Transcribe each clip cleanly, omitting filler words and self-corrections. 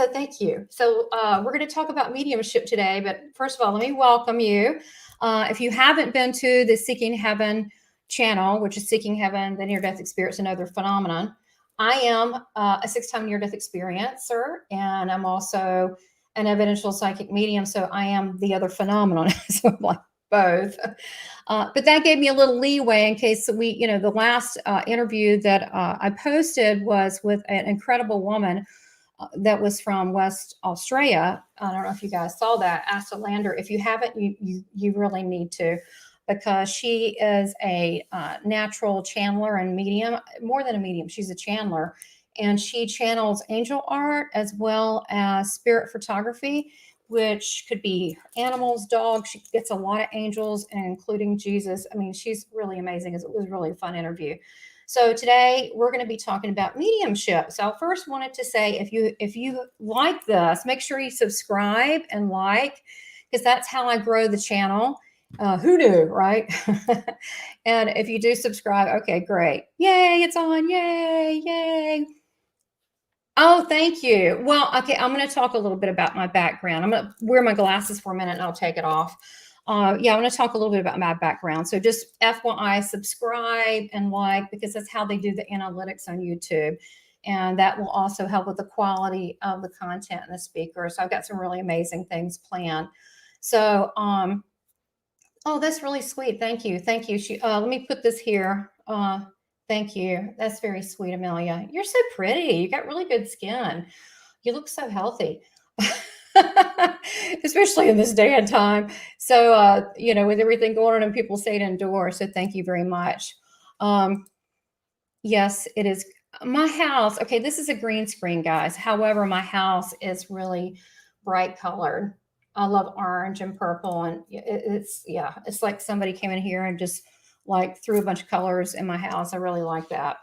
So thank you. So we're going to talk about mediumship today, but first of all, let me welcome you. If you haven't been to the Seeking Heaven channel, which is Seeking Heaven, the Near-Death Experience, and Other Phenomenon, I am a 6-time near-death experiencer, and I'm also an evidential psychic medium, so I am the other phenomenon. So I'm like both. But that gave me a little leeway in case the last interview that I posted was with an incredible woman that was from West Australia. I don't know if you guys saw that. Asta Lander. If you haven't, you really need to, because she is a natural channeler and medium. More than a medium, she's a channeler, and she channels angel art as well as spirit photography, which could be animals, dogs. She gets a lot of angels, including Jesus. I mean, she's really amazing. It was really a fun interview. So today we're going to be talking about mediumship. So I first wanted to say, if you like this, make sure you subscribe and like, because that's how I grow the channel. Who knew, right? And if you do subscribe, okay, great. Yay, it's on. Yay, yay. Oh, thank you. Well, okay, I'm going to talk a little bit about my background. I'm going to wear my glasses for a minute and I'll take it off. Yeah, I want to talk a little bit about my background. So just FYI, subscribe and like, because that's how they do the analytics on YouTube. And that will also help with the quality of the content and the speaker. So I've got some really amazing things planned. So, oh, that's really sweet. Thank you. Thank you. Let me put this here. Thank you. That's very sweet, Amelia. You're so pretty. You got really good skin. You look so healthy. Especially in this day and time. So, with everything going on and people staying indoors. So thank you very much. Yes, it is my house. Okay, this is a green screen, guys. However, my house is really bright colored. I love orange and purple, and it's like somebody came in here and just like threw a bunch of colors in my house. I really like that.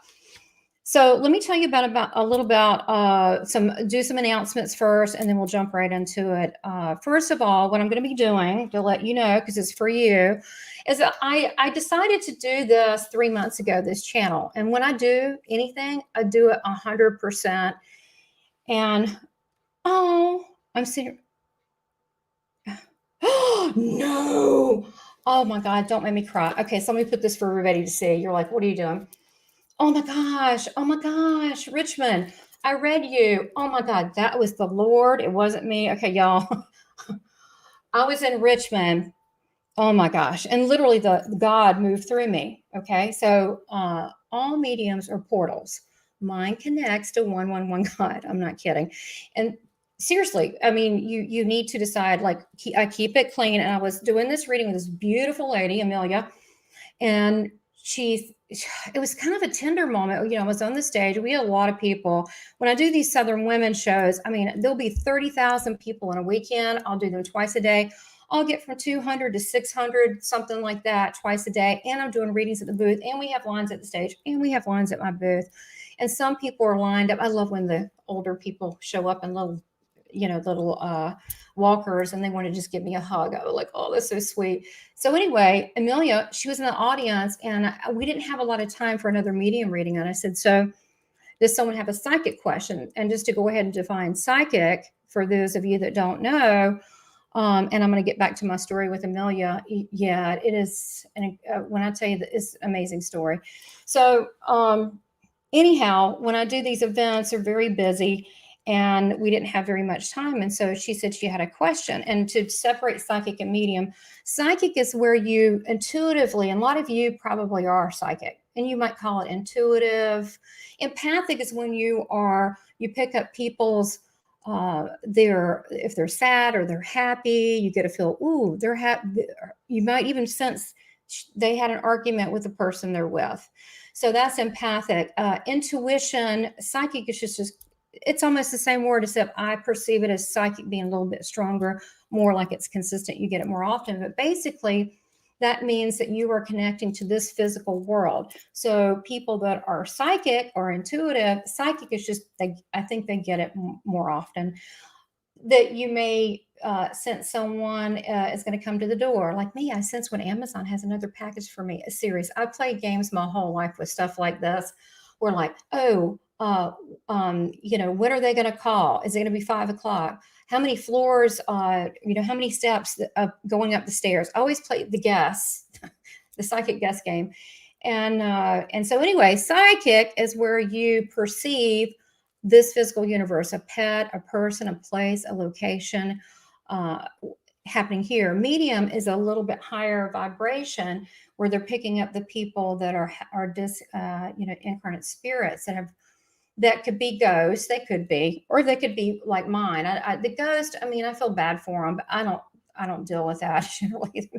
So let me tell you about some announcements first, and then we'll jump right into it. First of all, what I'm going to be doing to let you know, because it's for you, is that I decided to do this 3 months ago, this channel. And when I do anything, I do it 100%. And I'm seeing. Oh no! Oh my God! Don't make me cry. Okay, so let me put this for everybody to see. You're like, what are you doing? Oh my gosh. Oh my gosh. Richmond, I read you. Oh my God. That was the Lord. It wasn't me. Okay, y'all. I was in Richmond. Oh my gosh. And literally the God moved through me. Okay. So all mediums are portals. Mine connects to 111 God. I'm not kidding. And seriously, I mean, you need to decide, like, I keep it clean. And I was doing this reading with this beautiful lady, Amelia, and it was kind of a tender moment. I was on the stage. We had a lot of people. When I do these Southern women shows, I mean, there'll be 30,000 people in a weekend. I'll do them twice a day. I'll get from 200 to 600, something like that, twice a day. And I'm doing readings at the booth, and we have lines at the stage, and we have lines at my booth. And some people are lined up. I love when the older people show up in little walkers, and they want to just give me a hug. I was like, oh, that's so sweet. So anyway, Amelia, she was in the audience, and we didn't have a lot of time for another medium reading. And I said, so does someone have a psychic question? And just to go ahead and define psychic for those of you that don't know, and I'm going to get back to my story with Amelia. Yeah, it is. And when I tell you that, it's an amazing story. So anyhow, when I do these events, they're very busy, and we didn't have very much time. And so she said she had a question. And to separate psychic and medium, psychic is where you intuitively, and a lot of you probably are psychic, and you might call it intuitive. Empathic is when you pick up people's, if they're sad or they're happy, you get to feel, ooh, they're happy. You might even sense they had an argument with the person they're with. So that's empathic. Intuition, psychic is just it's almost the same word, except I perceive it as psychic being a little bit stronger, more like it's consistent. You get it more often. But basically, that means that you are connecting to this physical world. So people that are psychic or intuitive, psychic is just, I think they get it more often. That you may sense someone is going to come to the door. Like me, I sense when Amazon has another package for me. Serious. I played games my whole life with stuff like this. We're like, oh, When are they going to call? Is it going to be 5 o'clock? How many floors, how many steps going up the stairs? I always play the guess, the psychic guess game. And so anyway, psychic is where you perceive this physical universe, a pet, a person, a place, a location, uh, happening here. Medium is a little bit higher vibration where they're picking up the people that are incarnate spirits that could be ghosts. They could be, or they could be like mine. The ghost, I feel bad for them, but I don't deal with that generally.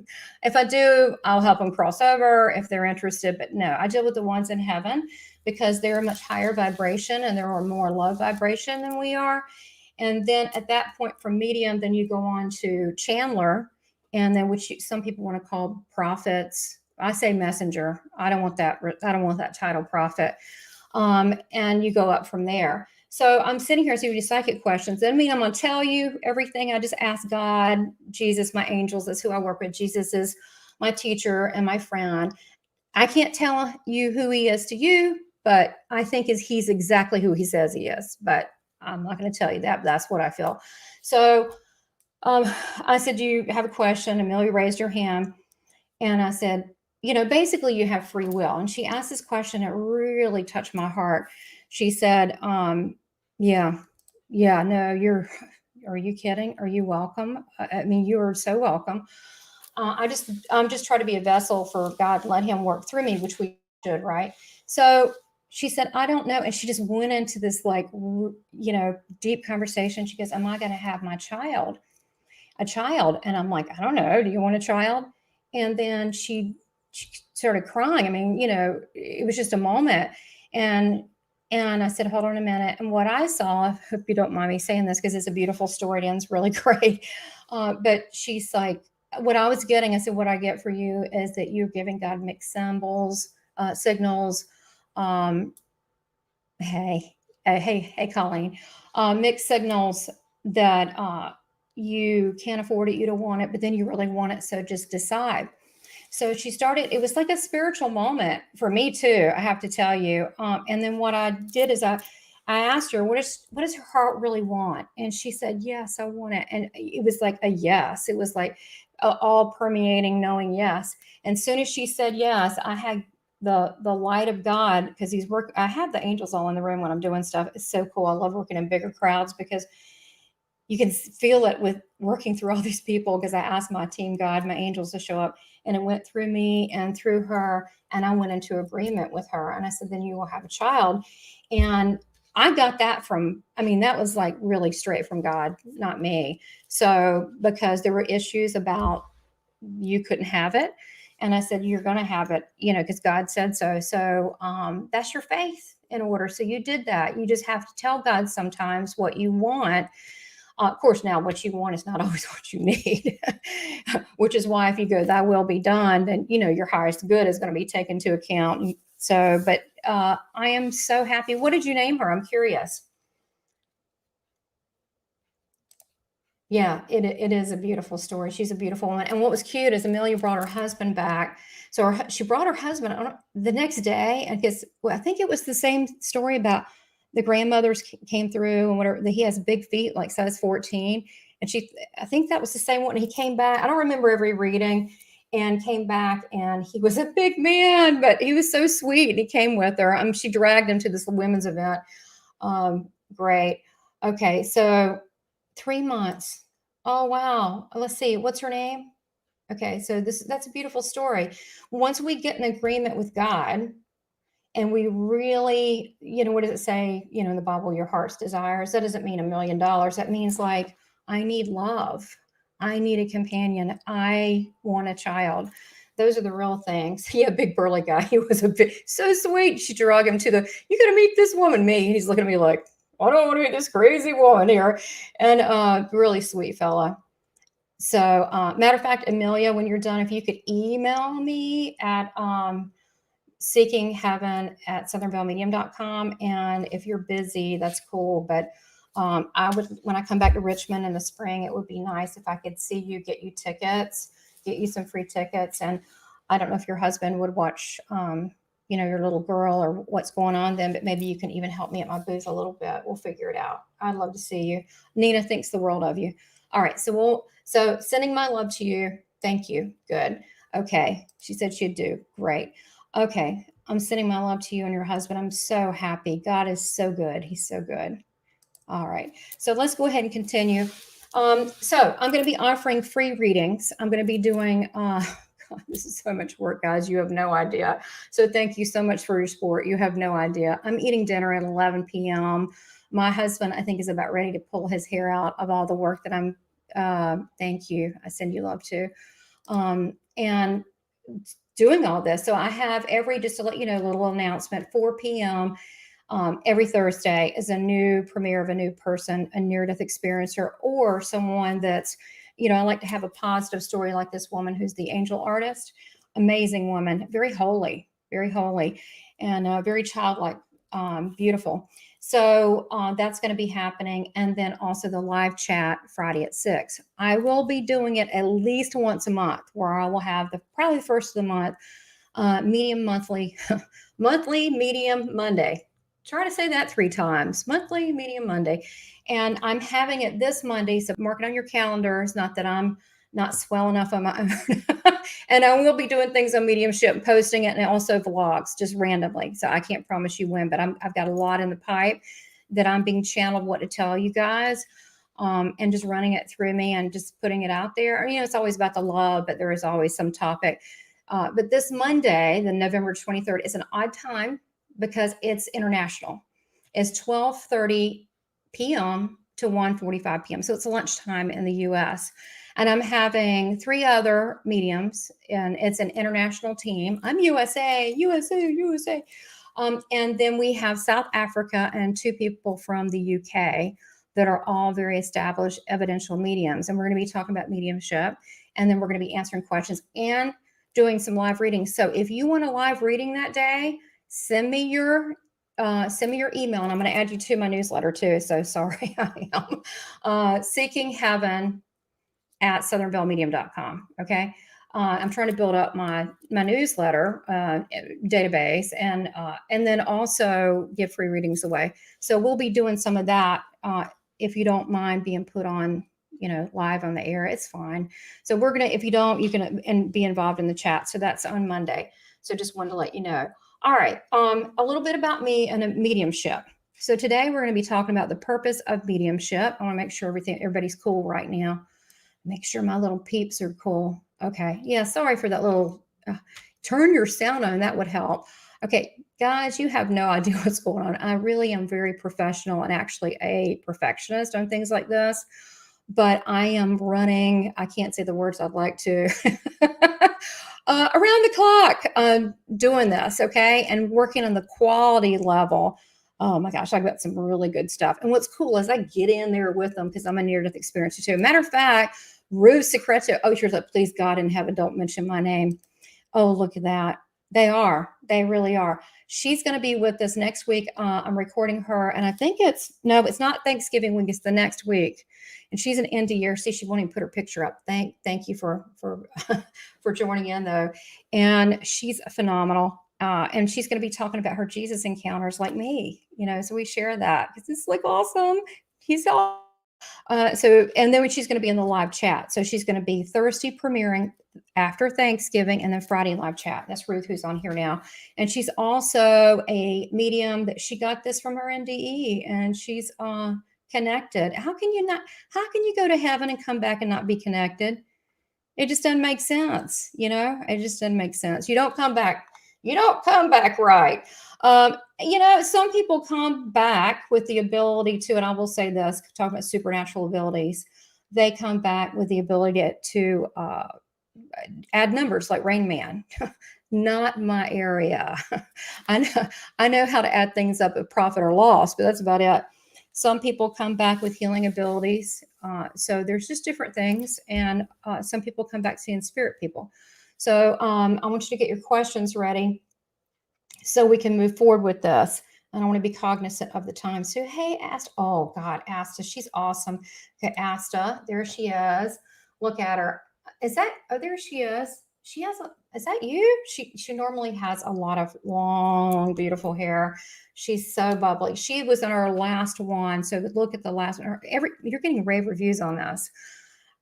If I do, I'll help them cross over if they're interested. But no, I deal with the ones in heaven because they're a much higher vibration and they're more low vibration than we are. And then at that point from medium, then you go on to Chandler, and then some people want to call prophets. I say messenger. I don't want that. I don't want that title, prophet. And you go up from there. So I'm sitting here asking you psychic questions. That mean I'm going to tell you everything. I just ask God, Jesus, my angels. That's who I work with. Jesus is my teacher and my friend. I can't tell you who he is to you, but I think he's exactly who he says he is. But I'm not going to tell you that. That's what I feel. So I said, do you have a question? Amelia raised her hand. And I said, basically you have free will. And she asked this question. It really touched my heart. She said, no, are you kidding? Are you welcome? You are so welcome. I'm just trying to be a vessel for God, let him work through me, which we should, right? So she said, I don't know. And she just went into this deep conversation. She goes, am I going to have a child? And I'm like, I don't know. Do you want a child? And then she started crying. It was just a moment. And I said, hold on a minute. And what I saw, I hope you don't mind me saying this because it's a beautiful story. It ends really great. But she's like, what I was getting, I said, what I get for you is that you're giving God mixed symbols, signals. Hey, Colleen, mixed signals that you can't afford it, you don't want it, but then you really want it. So just decide. So she started, it was like a spiritual moment for me too, I have to tell you. And then what I did is I asked her, what does her heart really want? And she said, yes, I want it. And it was like a yes. It was like all permeating, knowing yes. And as soon as she said yes, I had the light of God, because I have the angels all in the room when I'm doing stuff. It's so cool. I love working in bigger crowds because you can feel it with working through all these people, because I asked my team, God, my angels to show up, and it went through me and through her. And I went into agreement with her. And I said, then you will have a child. And I got that that was like really straight from God, not me. So, because there were issues about you couldn't have it. And I said, you're going to have it, because God said so. So that's your faith in order. So you did that. You just have to tell God sometimes what you want. Of course, now what you want is not always what you need, which is why if you go, thy will be done, then, your highest good is going to be taken into account. So, but I am so happy. What did you name her? I'm curious. Yeah, it is a beautiful story. She's a beautiful woman. And what was cute is Amelia brought her husband back. So she brought her husband the next day. And I think it was the same story about the grandmothers came through and whatever. He has big feet, like size 14. And I think that was the same one. He came back. I don't remember every reading, and came back, and he was a big man, but he was so sweet. He came with her. She dragged him to this women's event. Great. Okay. So 3 months. Oh, wow. Let's see. What's her name? Okay. So that's a beautiful story. Once we get an agreement with God, and we really, what does it say, in the Bible, your heart's desires? That doesn't mean $1 million. That means like, I need love. I need a companion. I want a child. Those are the real things. Yeah, big burly guy. He was so sweet. She dragged him you got to meet this woman, me. And he's looking at me like, I don't want to meet this crazy woman here. And really sweet fella. So matter of fact, Amelia, when you're done, if you could email me at seekingheaven@southernbellemedium.com. And if you're busy, that's cool. But when I come back to Richmond in the spring, it would be nice if I could see you, get you tickets, get you some free tickets. And I don't know if your husband would watch your little girl or what's going on then, but maybe you can even help me at my booth a little bit. We'll figure it out. I'd love to see you. Nina thinks the world of you. All right. So sending my love to you. Thank you. Good. Okay. She said she'd do. Great. Okay. I'm sending my love to you and your husband. I'm so happy. God is so good. He's so good. All right. So let's go ahead and continue. So I'm going to be offering free readings. I'm going to be doing, God, this is so much work, guys. You have no idea. So thank you so much for your support. You have no idea. I'm eating dinner at 11 p.m. My husband, I think, is about ready to pull his hair out of all the work that I'm, thank you. I send you love too. And doing all this. So I have just to let you know, a little announcement, 4 p.m. Every Thursday is a new premiere of a new person, a near-death experiencer, or someone that's, I like to have a positive story like this woman who's the angel artist. Amazing woman, very holy, and very childlike, beautiful. So that's going to be happening. And then also the live chat Friday at 6. I will be doing it at least once a month, where I will have probably the first of the month, medium monthly, monthly medium Monday. Try to say that 3 times. Monthly, medium Monday. And I'm having it this Monday. So mark it on your calendars. Not that I'm not swell enough on my own. And I will be doing things on Mediumship, posting it, and also vlogs just randomly. So I can't promise you when, but I've got a lot in the pipe that I'm being channeled what to tell you guys. And just running it through me and just putting it out there. It's always about the love, but there is always some topic. But this Monday, the November 23rd, is an odd time because it's international. It's 12:30 p.m. to 1:45 p.m. So it's lunchtime in the U.S. And I'm having 3 other mediums, and it's an international team. I'm USA. And then we have South Africa and 2 people from the UK that are all very established evidential mediums. And we're going to be talking about mediumship. And then we're going to be answering questions and doing some live readings. So if you want a live reading that day, send me your email, and I'm going to add you to my newsletter too. So sorry, I am Seeking Heaven at southernbellemedium.com. Okay. I'm trying to build up my newsletter database and then also give free readings away. So we'll be doing some of that. If you don't mind being put on, live on the air, it's fine. So we're going to, if you don't, you can and be involved in the chat. So that's on Monday. So just wanted to let you know. All right. A little bit about me and a mediumship. So today we're going to be talking about the purpose of mediumship. I want to make sure everybody's cool right now. Make sure my little peeps are cool. Okay. Yeah. Sorry for that little, turn your sound on. That would help. Okay. Guys, you have no idea what's going on. I really am very professional and actually a perfectionist on things like this, but I am running, I can't say the words I'd like to, around the clock doing this. Okay. And working on the quality level. Oh my gosh, I've got some really good stuff. And what's cool is I get in there with them because I'm a near-death experiencer too. Matter of fact, Ruth Secreto, she's like, please God in heaven, don't mention my name. Oh, look at that. They really are. She's going to be with us next week. I'm recording her, and I think it's not Thanksgiving week. It's the next week. And she's an NDRC. She won't even put her picture up. Thank you for for joining in though. And she's phenomenal. And she's going to be talking about her Jesus encounters like me, so we share that because it's like awesome. He's awesome. And then she's going to be in the live chat. So she's going to be Thursday premiering after Thanksgiving and then Friday live chat. That's Ruth, who's on here now. And she's also a medium that she got this from her NDE, and she's connected. How can you go to heaven and come back and not be connected? It just doesn't make sense. It just doesn't make sense. You don't come back right. Some people come back with the ability to, and I will say this, talking about supernatural abilities, they come back with the ability to add numbers like Rain Man. Not my area. I know how to add things up at profit or loss, but that's about it. Some people come back with healing abilities. So there's just different things. And some people come back seeing spirit people. So I want you to get your questions ready so we can move forward with this. And I want to be cognizant of the time. So, hey, Asta. Oh, God, Asta. She's awesome. Okay, Asta. There she is. Look at her. Is that? Oh, there she is. She has is that you? She normally has a lot of long, beautiful hair. She's so bubbly. She was in our last one. So look at the last one. You're getting rave reviews on this.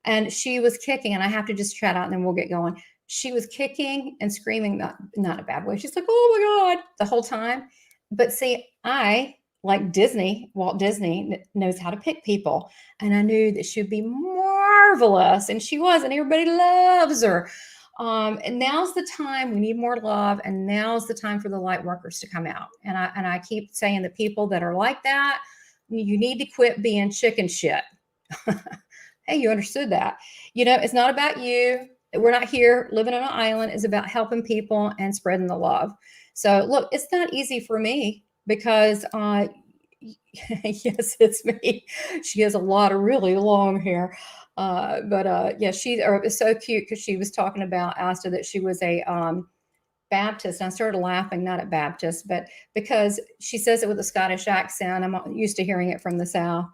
And she was kicking, and I have to just chat out and then we'll get going. She was kicking and screaming, not in a bad way. She's like, oh my God, the whole time. But see, I, like Disney, Walt Disney knows how to pick people. And I knew that she'd be marvelous. And she was, and everybody loves her. And now's the time we need more love, and now's the time for the light workers to come out. And I keep saying the people that are like that, you need to quit being chicken shit. Hey, you understood that. It's not about you. We're not here living on an island. It's about helping people and spreading the love. So look, it's not easy for me because yes, it's me. She has a lot of really long hair. Yeah, she was so cute because she was talking about Asta, that she was a Baptist. And I started laughing, not at Baptist, but because she says it with a Scottish accent. I'm used to hearing it from the South.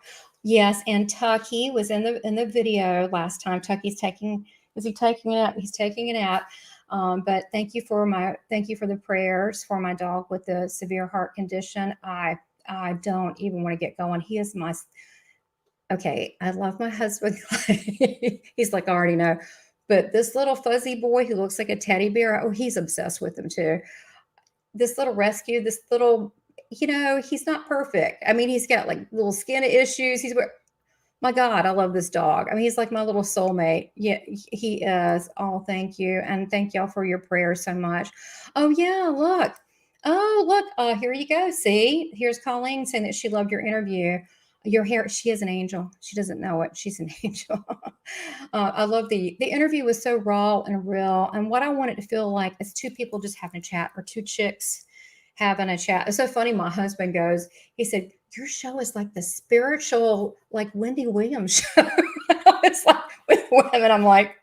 Yes, and Tucky was in the video last time. Tucky's taking a nap? He's taking a nap. But thank you for the prayers for my dog with the severe heart condition. I don't even want to get going. He is okay. I love my husband. He's like, I already know. But this little fuzzy boy who looks like a teddy bear, oh, he's obsessed with him too. This little rescue, this little, he's not perfect. I mean, he's got like little skin issues. My God, I love this dog. I mean, he's like my little soulmate. Yeah, he is. Oh, thank you. And thank y'all for your prayers so much. Oh, yeah, look. Oh, look. Here you go. See, here's Colleen saying that she loved your interview. Your hair, she is an angel. She doesn't know it. She's an angel. I love the interview was so raw and real. And what I want it to feel like is two people just having a chat, or two chicks having a chat. It's so funny. My husband he said, your show is like the spiritual, like Wendy Williams show. It's like with women. I'm like,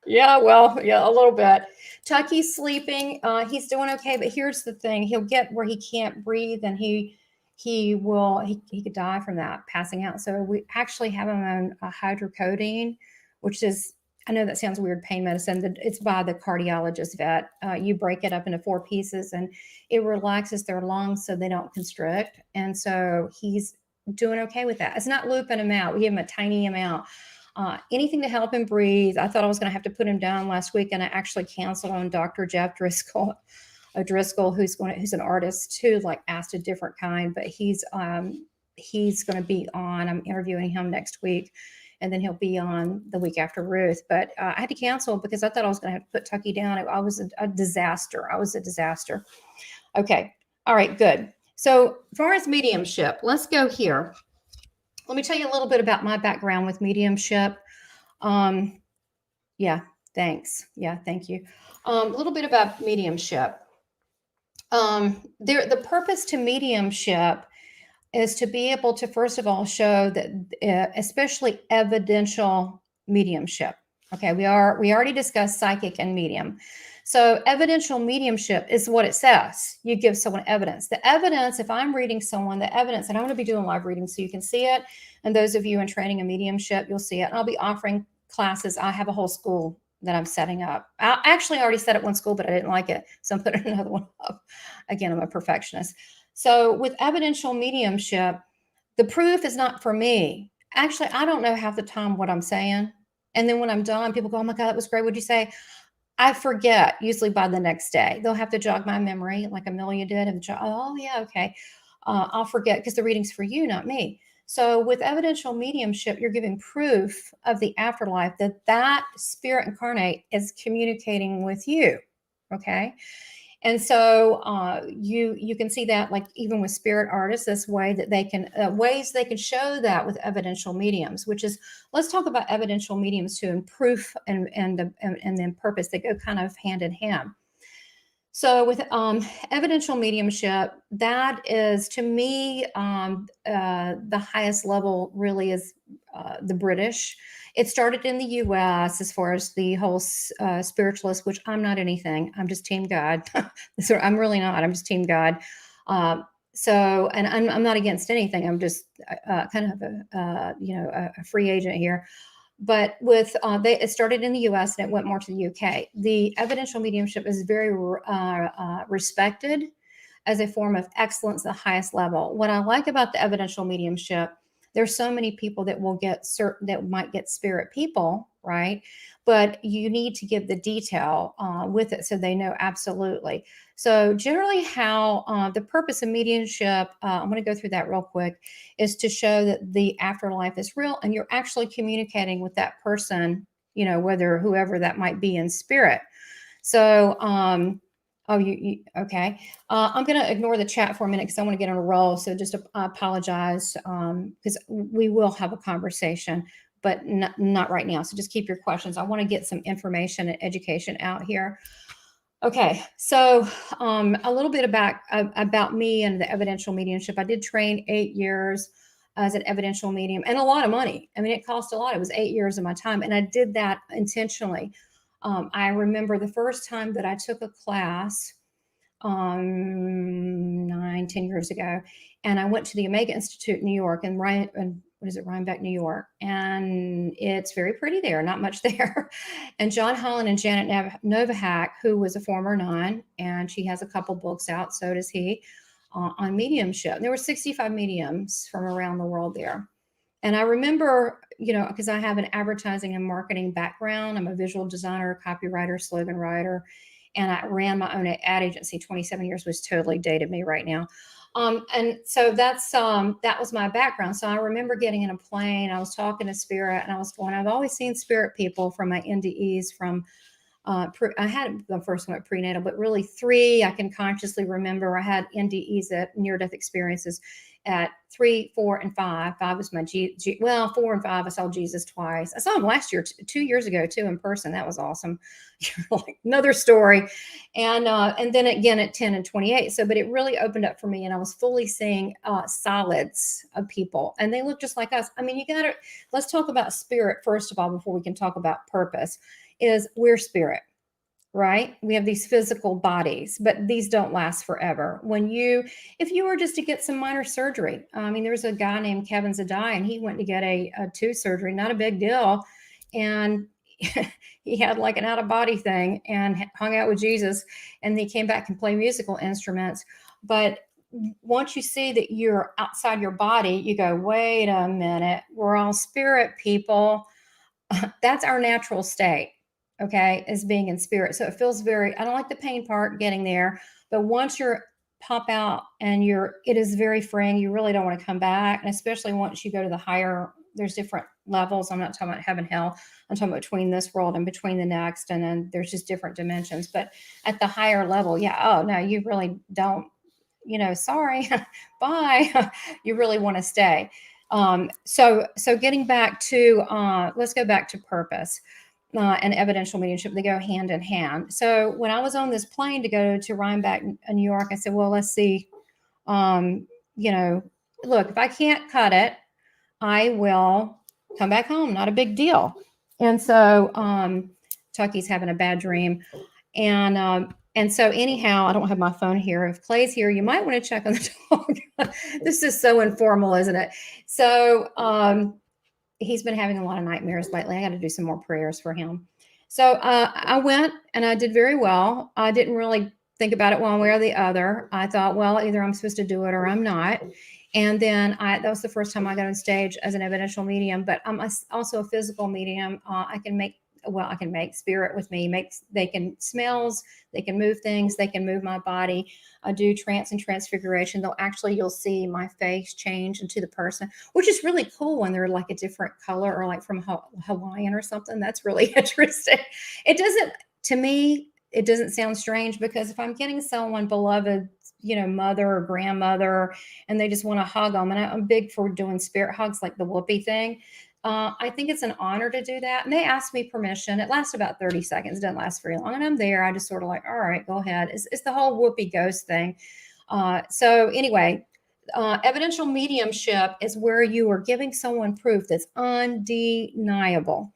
yeah, well, yeah, a little bit. Tucky's sleeping. He's doing okay. But here's the thing. He'll get where he can't breathe, and he could die from that, passing out. So we actually have him on hydrocodone, which is, I know that sounds weird, pain medicine. It's by the cardiologist vet. You break it up into 4 pieces, and it relaxes their lungs so they don't constrict. And so he's doing okay with that. It's not looping him out. We give him a tiny amount. Anything to help him breathe. I thought I was going to have to put him down last week, and I actually canceled on Dr. Jeff Driscoll, who's an artist too, like asked a different kind, but he's going to be on. I'm interviewing him next week, and then he'll be on the week after Ruth. But I had to cancel because I thought I was going to have to put Tucky down. I was a disaster. Okay. All right, good. So as far as mediumship, let's go here. Let me tell you a little bit about my background with mediumship. Yeah, thanks. Yeah, thank you. A little bit about mediumship. The purpose to mediumship is to be able to, first of all, show that, especially evidential mediumship. Okay, we already discussed psychic and medium. So evidential mediumship is what it says. You give someone evidence. The evidence, if I'm reading someone, the evidence, and I'm going to be doing live readings so you can see it. And those of you in training in mediumship, you'll see it. And I'll be offering classes. I have a whole school that I'm setting up. I actually already set up one school, but I didn't like it. So I'm putting another one up. Again, I'm a perfectionist. So with evidential mediumship, the proof is not for me. Actually, I don't know half the time what I'm saying. And then when I'm done, people go, oh my God, that was great. What'd you say? I forget usually by the next day. They'll have to jog my memory like Amelia did. And oh yeah, okay. I'll forget because the reading's for you, not me. So with evidential mediumship, you're giving proof of the afterlife that spirit incarnate is communicating with you. Okay. And so you can see that, like even with spirit artists, this way that they can ways they can show that with evidential mediums. Which is, let's talk about evidential mediums too, and proof and then purpose. They go kind of hand in hand. So with evidential mediumship, that is to me the highest level. Really is the British. It started in the U.S. as far as the whole spiritualist, which I'm not anything. I'm just Team God. So I'm really not. I'm just Team God. So, and I'm not against anything. I'm just kind of a free agent here. But with it started in the U.S. and it went more to the U.K. The evidential mediumship is very respected as a form of excellence at the highest level. What I like about the evidential mediumship, there's so many people that will get certain that might get spirit people, right? But you need to give the detail with it so they know absolutely. So generally, how the purpose of mediumship, I'm going to go through that real quick, is to show that the afterlife is real and you're actually communicating with that person, whether whoever that might be in spirit. So, oh, you okay. I'm going to ignore the chat for a minute because I want to get on a roll. So just apologize because we will have a conversation, but not right now. So just keep your questions. I want to get some information and education out here. Okay, so a little bit about me and the evidential mediumship. I did train 8 years as an evidential medium and a lot of money. I mean, it cost a lot. It was 8 years of my time, and I did that intentionally. I remember the first time that I took a class 10 years ago, and I went to the Omega Institute in New York, and Rhinebeck, New York, and it's very pretty there, not much there. And John Holland and Janet Novak, who was a former nun, and she has a couple books out, so does he, on mediumship. And there were 65 mediums from around the world there. And I remember, because I have an advertising and marketing background, I'm a visual designer, copywriter, slogan writer, and I ran my own ad agency 27 years, which totally dated me right now. And so that was my background. So I remember getting in a plane, I was talking to spirit, and I was going, I've always seen spirit people from my NDEs from, I had the first one at prenatal, but really 3 I can consciously remember. I had NDEs at near-death experiences at 3, 4, and 5. 5 was my 4 and 5. I saw Jesus twice. I saw him last year, 2 years ago, too, in person. That was awesome. Like another story. And then again at 10 and 28. So, but it really opened up for me, and I was fully seeing solids of people, and they look just like us. I mean, let's talk about spirit first of all before we can talk about purpose. Is we're spirit, right? We have these physical bodies, but these don't last forever. If you were just to get some minor surgery, I mean, there's a guy named Kevin Zadai, and he went to get a tooth surgery, not a big deal. And he had like an out-of-body thing and hung out with Jesus, and he came back and played musical instruments. But once you see that you're outside your body, you go, wait a minute, we're all spirit people. That's our natural state. Okay, as being in spirit. So it feels I don't like the pain part getting there, but once you're pop out and it is very freeing, you really don't want to come back. And especially once you go to the higher, there's different levels. I'm not talking about heaven, hell. I'm talking about between this world and between the next. And then there's just different dimensions. But at the higher level, yeah, oh no, you really don't, sorry, bye. You really want to stay. So getting back to, let's go back to purpose. And evidential mediumship, they go hand in hand. So when I was on this plane to go to Rhinebeck, New York, I said, well, let's see, look, if I can't cut it, I will come back home. Not a big deal. And so Tucky's having a bad dream. And so anyhow, I don't have my phone here. If Clay's here, you might want to check on the dog. This is so informal, isn't it? So he's been having a lot of nightmares lately. I got to do some more prayers for him. So I went and I did very well. I didn't really think about it one way or the other. I thought, well, either I'm supposed to do it or I'm not. And then that was the first time I got on stage as an evidential medium, but I'm also a physical medium. I can make spirit with me. They can smells, they can move things, they can move my body. I do trance and transfiguration. You'll see my face change into the person, which is really cool when they're like a different color or like from Hawaiian or something. That's really interesting. To me, it doesn't sound strange because if I'm getting someone beloved, mother or grandmother, and they just want to hug them, and I'm big for doing spirit hugs, like the whoopee thing. I think it's an honor to do that. And they asked me permission. It lasts about 30 seconds. It doesn't last very long. And I'm there. I just sort of like, all right, go ahead. It's the whole whoopee ghost thing. So anyway, evidential mediumship is where you are giving someone proof that's undeniable.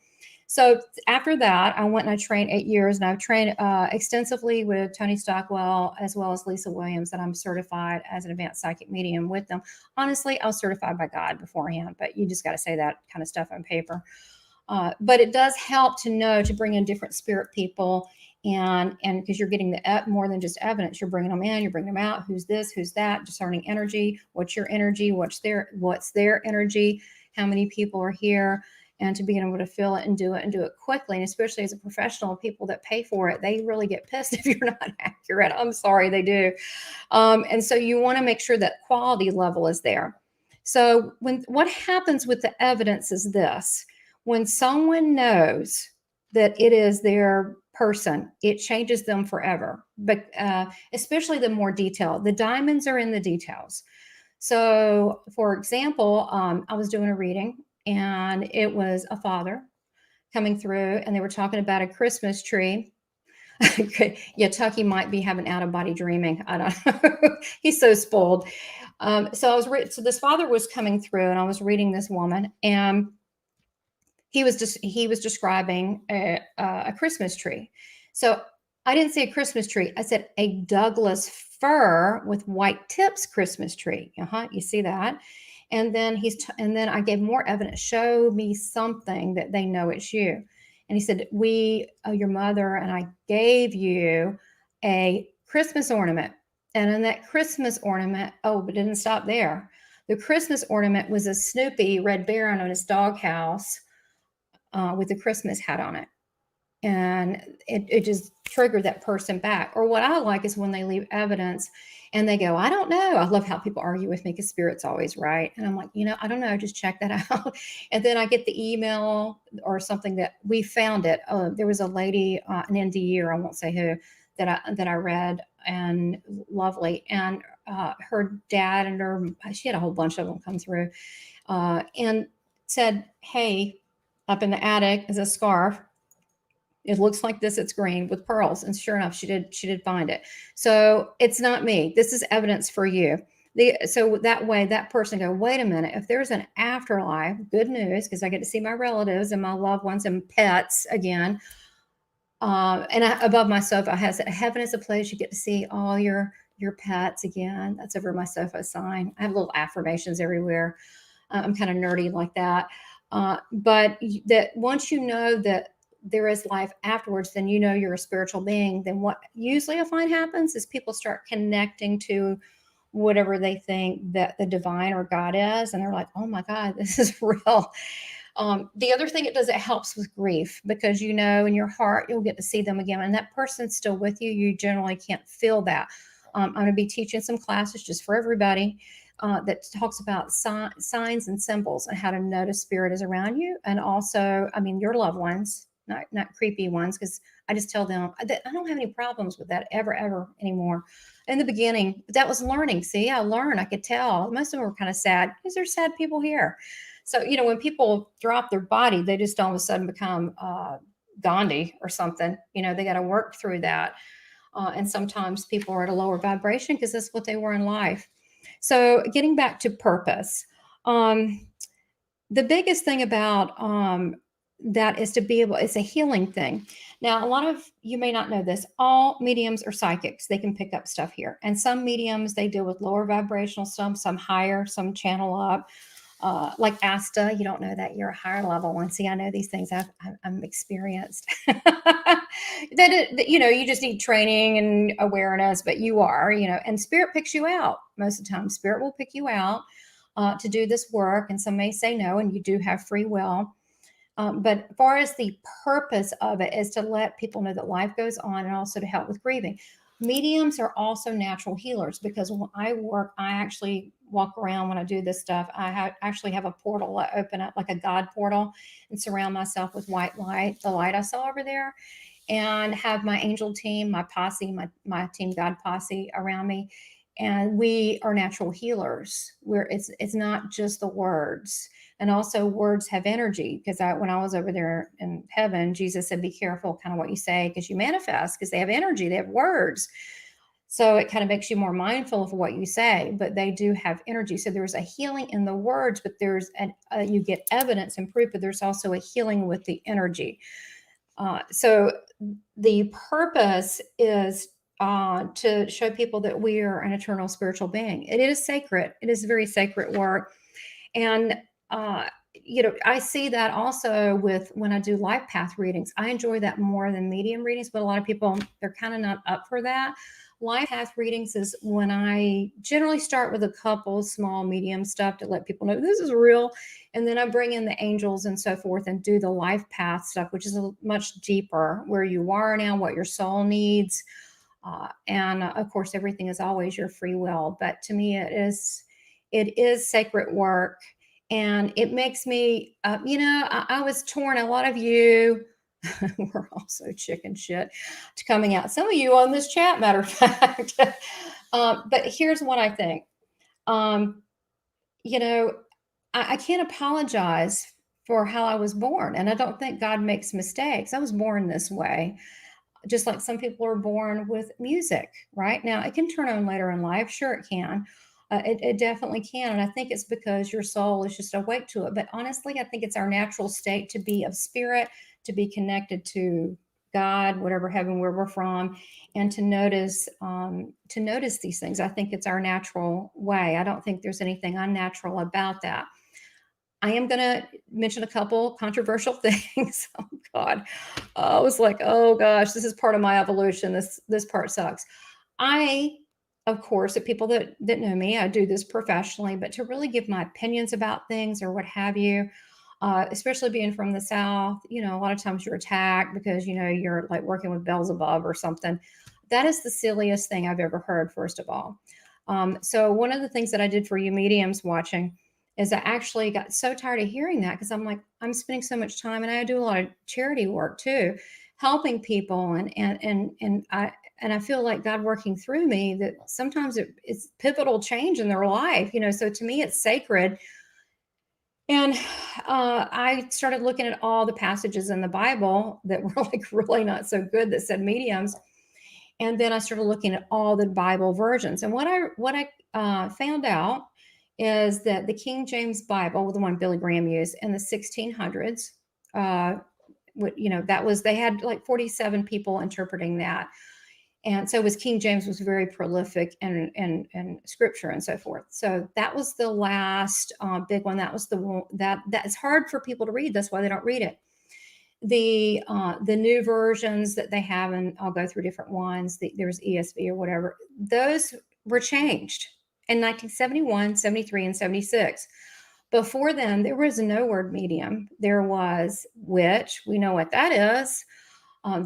So after that, I went and I trained 8 years, and I've trained extensively with Tony Stockwell as well as Lisa Williams, and I'm certified as an advanced psychic medium with them. Honestly, I was certified by God beforehand, but you just got to say that kind of stuff on paper. But it does help to know to bring in different spirit people, and because you're getting the more than just evidence, you're bringing them in, you're bringing them out. Who's this? Who's that? Discerning energy. What's your energy? What's their energy? How many people are here? And to be able to feel it and do it quickly. And especially as a professional, people that pay for it, they really get pissed if you're not accurate. I'm sorry, they do. And so you want to make sure that quality level is there. So what happens with the evidence is this: when someone knows that it is their person, it changes them forever. But especially the more detail, the diamonds are in the details. So, for example, I was doing a reading, and it was a father coming through, and they were talking about a Christmas tree. Yeah, Tucky might be having out of body dreaming. I don't know. He's so spoiled. So so this father was coming through, and I was reading this woman, and he was describing a Christmas tree. So I didn't say a Christmas tree. I said a Douglas fir with white tips Christmas tree. You see that? And then and then I gave more evidence. Show me something that they know it's you. And he said, your mother and I gave you a Christmas ornament. And in that Christmas ornament, but it didn't stop there. The Christmas ornament was a Snoopy Red Baron on his doghouse with a Christmas hat on it. And it just triggered that person back. Or what I like is when they leave evidence and they go, I don't know. I love how people argue with me because spirit's always right. And I'm like, I don't know. Just check that out. And then I get the email or something that we found it. There was a lady, an NDE, or I won't say who, that I read, and lovely. And her dad and she had a whole bunch of them come through and said, hey, up in the attic is a scarf. It looks like this. It's green with pearls. And sure enough, she did find it. So it's not me. This is evidence for you. So that way that person go, wait a minute, if there's an afterlife, good news, because I get to see my relatives and my loved ones and pets again. Above my sofa has heaven is a place you get to see all your pets again. That's over my sofa sign. I have little affirmations everywhere. I'm kind of nerdy like that. But that once you know that there is life afterwards, then you're a spiritual being. Then what usually I find happens is people start connecting to whatever they think that the divine or God is. And they're like, oh my God, this is real. The other thing it does, it helps with grief, because in your heart, you'll get to see them again. And that person's still with you. You generally can't feel that. I'm going to be teaching some classes just for everybody that talks about signs and symbols and how to notice spirit is around you. And also, your loved ones, not creepy ones, because I just tell them that I don't have any problems with that ever anymore. In the beginning, that was learning. See, I learned. I could tell. Most of them were kind of sad because there's sad people here. So, when people drop their body, they just all of a sudden become Gandhi or something. They got to work through that. And sometimes people are at a lower vibration because that's what they were in life. So getting back to purpose, the biggest thing about that is to be able, it's a healing thing. Now, a lot of you may not know this. All mediums are psychics. They can pick up stuff here. And some mediums, they deal with lower vibrational stuff, some higher, some channel up. Like Asta, you don't know that, you're a higher level one. See, I know these things. I'm experienced. You just need training and awareness, but you are, and spirit picks you out. Most of the time, spirit will pick you out to do this work. And some may say no, and you do have free will. But as far as the purpose of it is to let people know that life goes on, and also to help with grieving. Mediums are also natural healers, because when I work, I actually walk around when I do this stuff. I actually have a portal I open up, like a God portal, and surround myself with white light, the light I saw over there, and have my angel team, my posse, my team God posse around me. And we are natural healers, where it's not just the words. And also words have energy, because when I was over there in heaven, Jesus said, be careful kind of what you say, because you manifest, because they have energy, they have words. So it kind of makes you more mindful of what you say, but they do have energy. So there's a healing in the words, but there's you get evidence and proof, but there's also a healing with the energy. So the purpose is to show people that we are an eternal spiritual being. It is sacred. It is very sacred work. And I see that also with when I do life path readings. I enjoy that more than medium readings, but a lot of people, they're kind of not up for that. Life path readings is when I generally start with a couple small medium stuff to let people know this is real. And then I bring in the angels and so forth and do the life path stuff, which is a much deeper, where you are now, what your soul needs. And of course, everything is always your free will. But to me, it is sacred work. And it makes me, I was torn. A lot of you were also chicken shit to coming out. Some of you on this chat, matter of fact. But here's what I think. Um, you know, I can't apologize for how I was born. And I don't think God makes mistakes. I was born this way, just like some people are born with music, right? Now, it can turn on later in life. Sure, it can. It definitely can. And I think it's because your soul is just awake to it. But honestly, I think it's our natural state to be of spirit, to be connected to God, whatever heaven, where we're from, and to notice these things. I think it's our natural way. I don't think there's anything unnatural about that. I am going to mention a couple controversial things. Oh God, I was like, oh gosh, this is part of my evolution. This part sucks. I, of course, the people that know me, I do this professionally, but to really give my opinions about things or what have you, especially being from the South, a lot of times you're attacked because you're like working with Beelzebub or something. That is the silliest thing I've ever heard. First of all, so one of the things that I did for you mediums watching is I actually got so tired of hearing that, because I'm like, I'm spending so much time, and I do a lot of charity work too, helping people, and I feel like God working through me, that sometimes it's pivotal change in their life, so to me it's sacred. And I started looking at all the passages in the Bible that were like really not so good that said mediums. And then I started looking at all the Bible versions. And what I found out is that the King James Bible, the one Billy Graham used in the 1600s, they had like 47 people interpreting that. And so was King James, was very prolific in scripture and so forth. So that was the last big one. That was the one that's hard for people to read. That's why they don't read it. The new versions that they have, and I'll go through different ones. There's ESV or whatever. Those were changed in 1971, 73, and 76. Before then, there was no word medium. There was witch. We know what that is.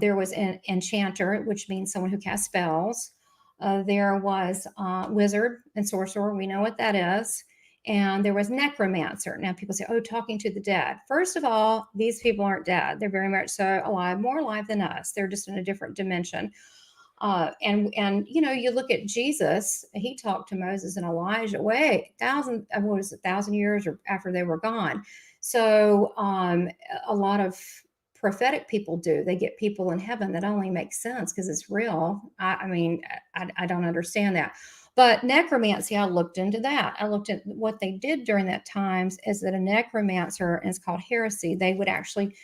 There was an enchanter, which means someone who casts spells. There was wizard and sorcerer. We know what that is. And there was necromancer. Now people say, oh, talking to the dead. First of all, these people aren't dead. They're very much so alive, more alive than us. They're just in a different dimension. And you look at Jesus. He talked to Moses and Elijah way 1,000 years or after they were gone. So a lot of prophetic people do. They get people in heaven. That only makes sense because it's real. I don't understand that. But necromancy, I looked into that. I looked at what they did during that times, is that a necromancer, and it's called heresy, they would actually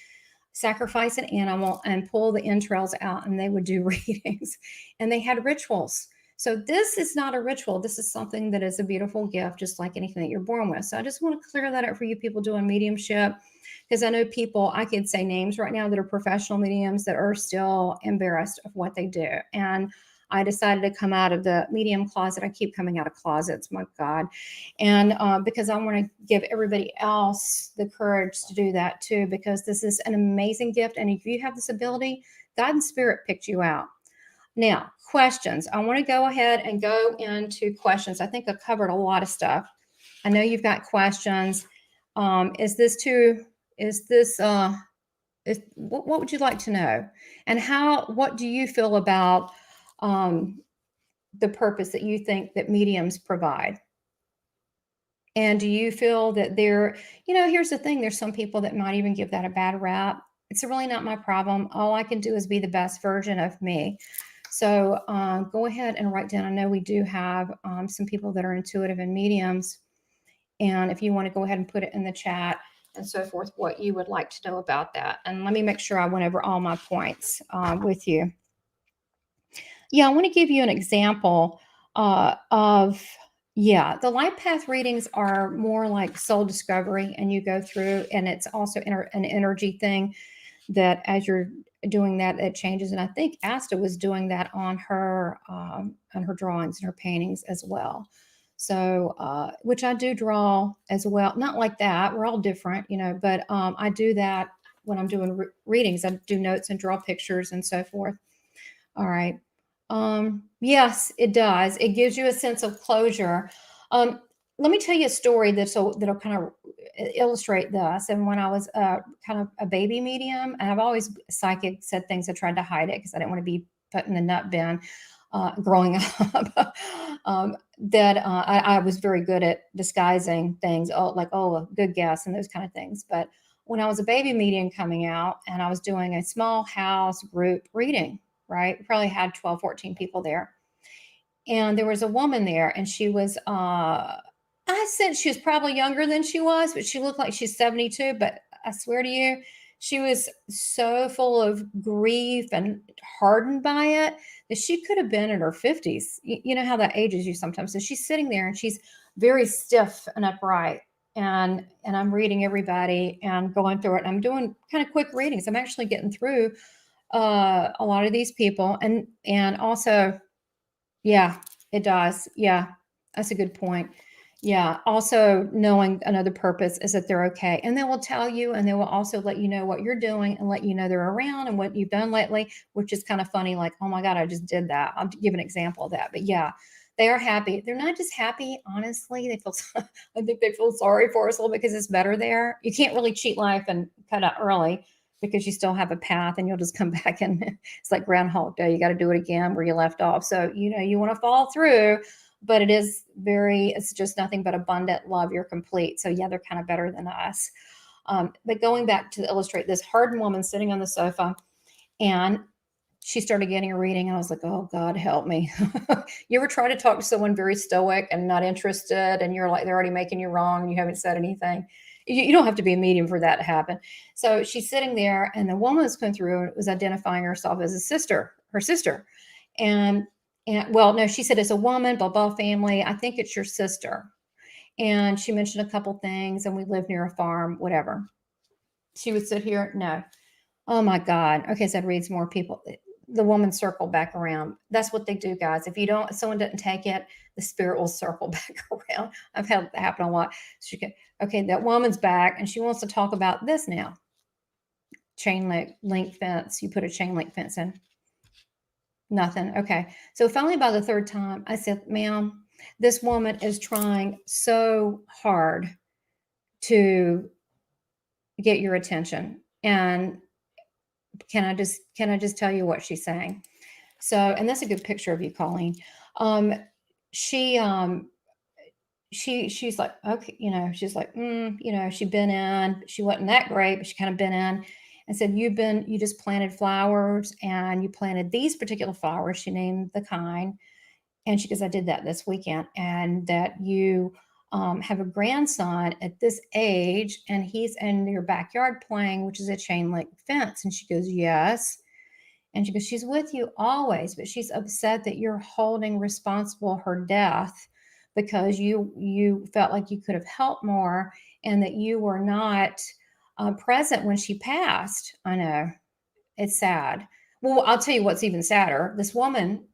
sacrifice an animal and pull the entrails out, and they would do readings. And they had rituals. So this is not a ritual. This is something that is a beautiful gift, just like anything that you're born with. So I just want to clear that up for you people doing mediumship, because I know people, I could say names right now that are professional mediums that are still embarrassed of what they do. And I decided to come out of the medium closet. I keep coming out of closets, my God. And because I want to give everybody else the courage to do that too, because this is an amazing gift. And if you have this ability, God and Spirit picked you out. Now, questions. I want to go ahead and go into questions. I think I covered a lot of stuff. I know you've got questions. What would you like to know? And what do you feel about the purpose that you think that mediums provide? And do you feel that here's the thing, there's some people that might even give that a bad rap. It's really not my problem. All I can do is be the best version of me. So go ahead and write down. I know we do have some people that are intuitive and mediums. And if you want to go ahead and put it in the chat and so forth, what you would like to know about that. And let me make sure I went over all my points with you. Yeah, I want to give you an example of Yeah, the life path readings are more like soul discovery, and you go through, and it's also an energy thing that as you're doing that, it changes. And I think Asta was doing that on her drawings and her paintings as well. So, which I do draw as well, not like that. We're all different, but I do that when I'm doing readings. I do notes and draw pictures and so forth. All right. Yes, it does. It gives you a sense of closure. Um, Let me tell you a story that'll kind of illustrate this. And when I was kind of a baby medium, and I've always psychic said things, I tried to hide it because I didn't want to be put in the nut bin growing up. That I was very good at disguising things, a good guess and those kind of things. But when I was a baby medium coming out, and I was doing a small house group reading, right? We probably had 12, 14 people there. And there was a woman there, and she was, I said she was probably younger than she was, but she looked like she's 72. But I swear to you, she was so full of grief and hardened by it that she could have been in her 50s. You know how that ages you sometimes. So she's sitting there and she's very stiff and upright. And I'm reading everybody and going through it. And I'm doing kind of quick readings. I'm actually getting through a lot of these people, and also, yeah, it does. Yeah, that's a good point. Yeah, also knowing another purpose is that they're okay, and they will tell you, and they will also let you know what you're doing and let you know they're around and what you've done lately, which is kind of funny. Like, oh my god, I just did that. I'll give an example of that. But yeah, they are happy. They're not just happy, honestly. They feel I think they feel sorry for us a little bit because it's better there. You can't really cheat life and cut out early because you still have a path, and you'll just come back, and it's like Groundhog Day. You got to do it again where you left off. So, you want to follow through, but it's just nothing but abundant love. You're complete. So yeah, they're kind of better than us. But going back to illustrate this hardened woman sitting on the sofa, and she started getting a reading, and I was like, oh God, help me. You ever try to talk to someone very stoic and not interested, and you're like, they're already making you wrong and you haven't said anything? You don't have to be a medium for that to happen. So she's sitting there, and the woman that's coming through was identifying herself as her sister. And well, no, she said it's a woman, blah, blah, family. I think it's your sister. And she mentioned a couple things, and we live near a farm, whatever. She would sit here. No. Oh my God. Okay, so that reads more people. The woman circled back around. That's what they do, guys. If someone doesn't take it, the spirit will circle back around. I've had that happen a lot. Okay, that woman's back, and she wants to talk about this now. Chain link fence. You put a chain link fence in. Nothing. Okay. So finally, by the third time, I said, ma'am, this woman is trying so hard to get your attention. And can I just tell you what she's saying? So, and that's a good picture of you, Colleen. She she's like, okay, she's like, she'd been in, she wasn't that great, but she kind of been in, and said, you just planted flowers, and you planted these particular flowers. She named the kind. And she goes, I did that this weekend. And that you have a grandson at this age, and he's in your backyard playing, which is a chain link fence. And she goes, yes. And she goes, she's with you always, but she's upset that you're holding responsible her death because you felt like you could have helped more, and that you were not present when she passed. I know, it's sad. Well, I'll tell you what's even sadder. This woman,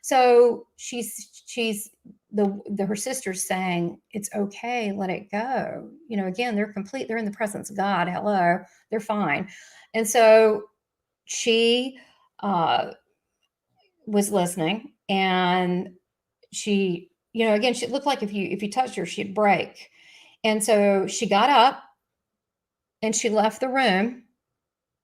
so she's her sister's saying, it's okay, let it go. Again, they're complete. They're in the presence of God. Hello, they're fine. And so she was listening, and she, again, she looked like if you touched her, she'd break. And so she got up and she left the room.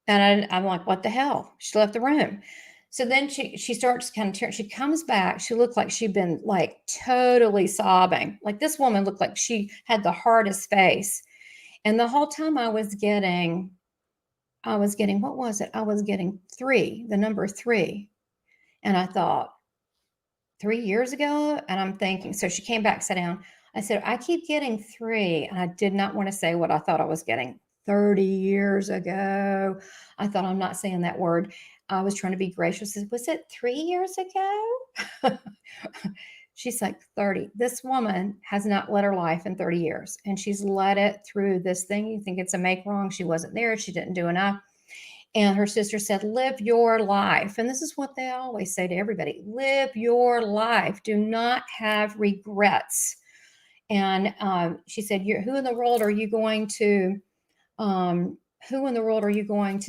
And I'm like, what the hell? She left the room. So then she starts kind of she comes back. She looked like she'd been like totally sobbing. Like, this woman looked like she had the hardest face. And the whole time I was getting, what was it? I was getting 3, the number 3. And I thought, 3 years ago? And I'm thinking, so she came back, sat down. I said, I keep getting 3. And I did not want to say what I thought I was getting. 30 years ago. I thought, I'm not saying that word. I was trying to be gracious. Was it 3 years ago? She's like 30. This woman has not led her life in 30 years, and she's led it through this thing. You think it's a make wrong. She wasn't there. She didn't do enough. And her sister said, live your life. And this is what they always say to everybody: live your life. Do not have regrets. And she said, who in the world are you going to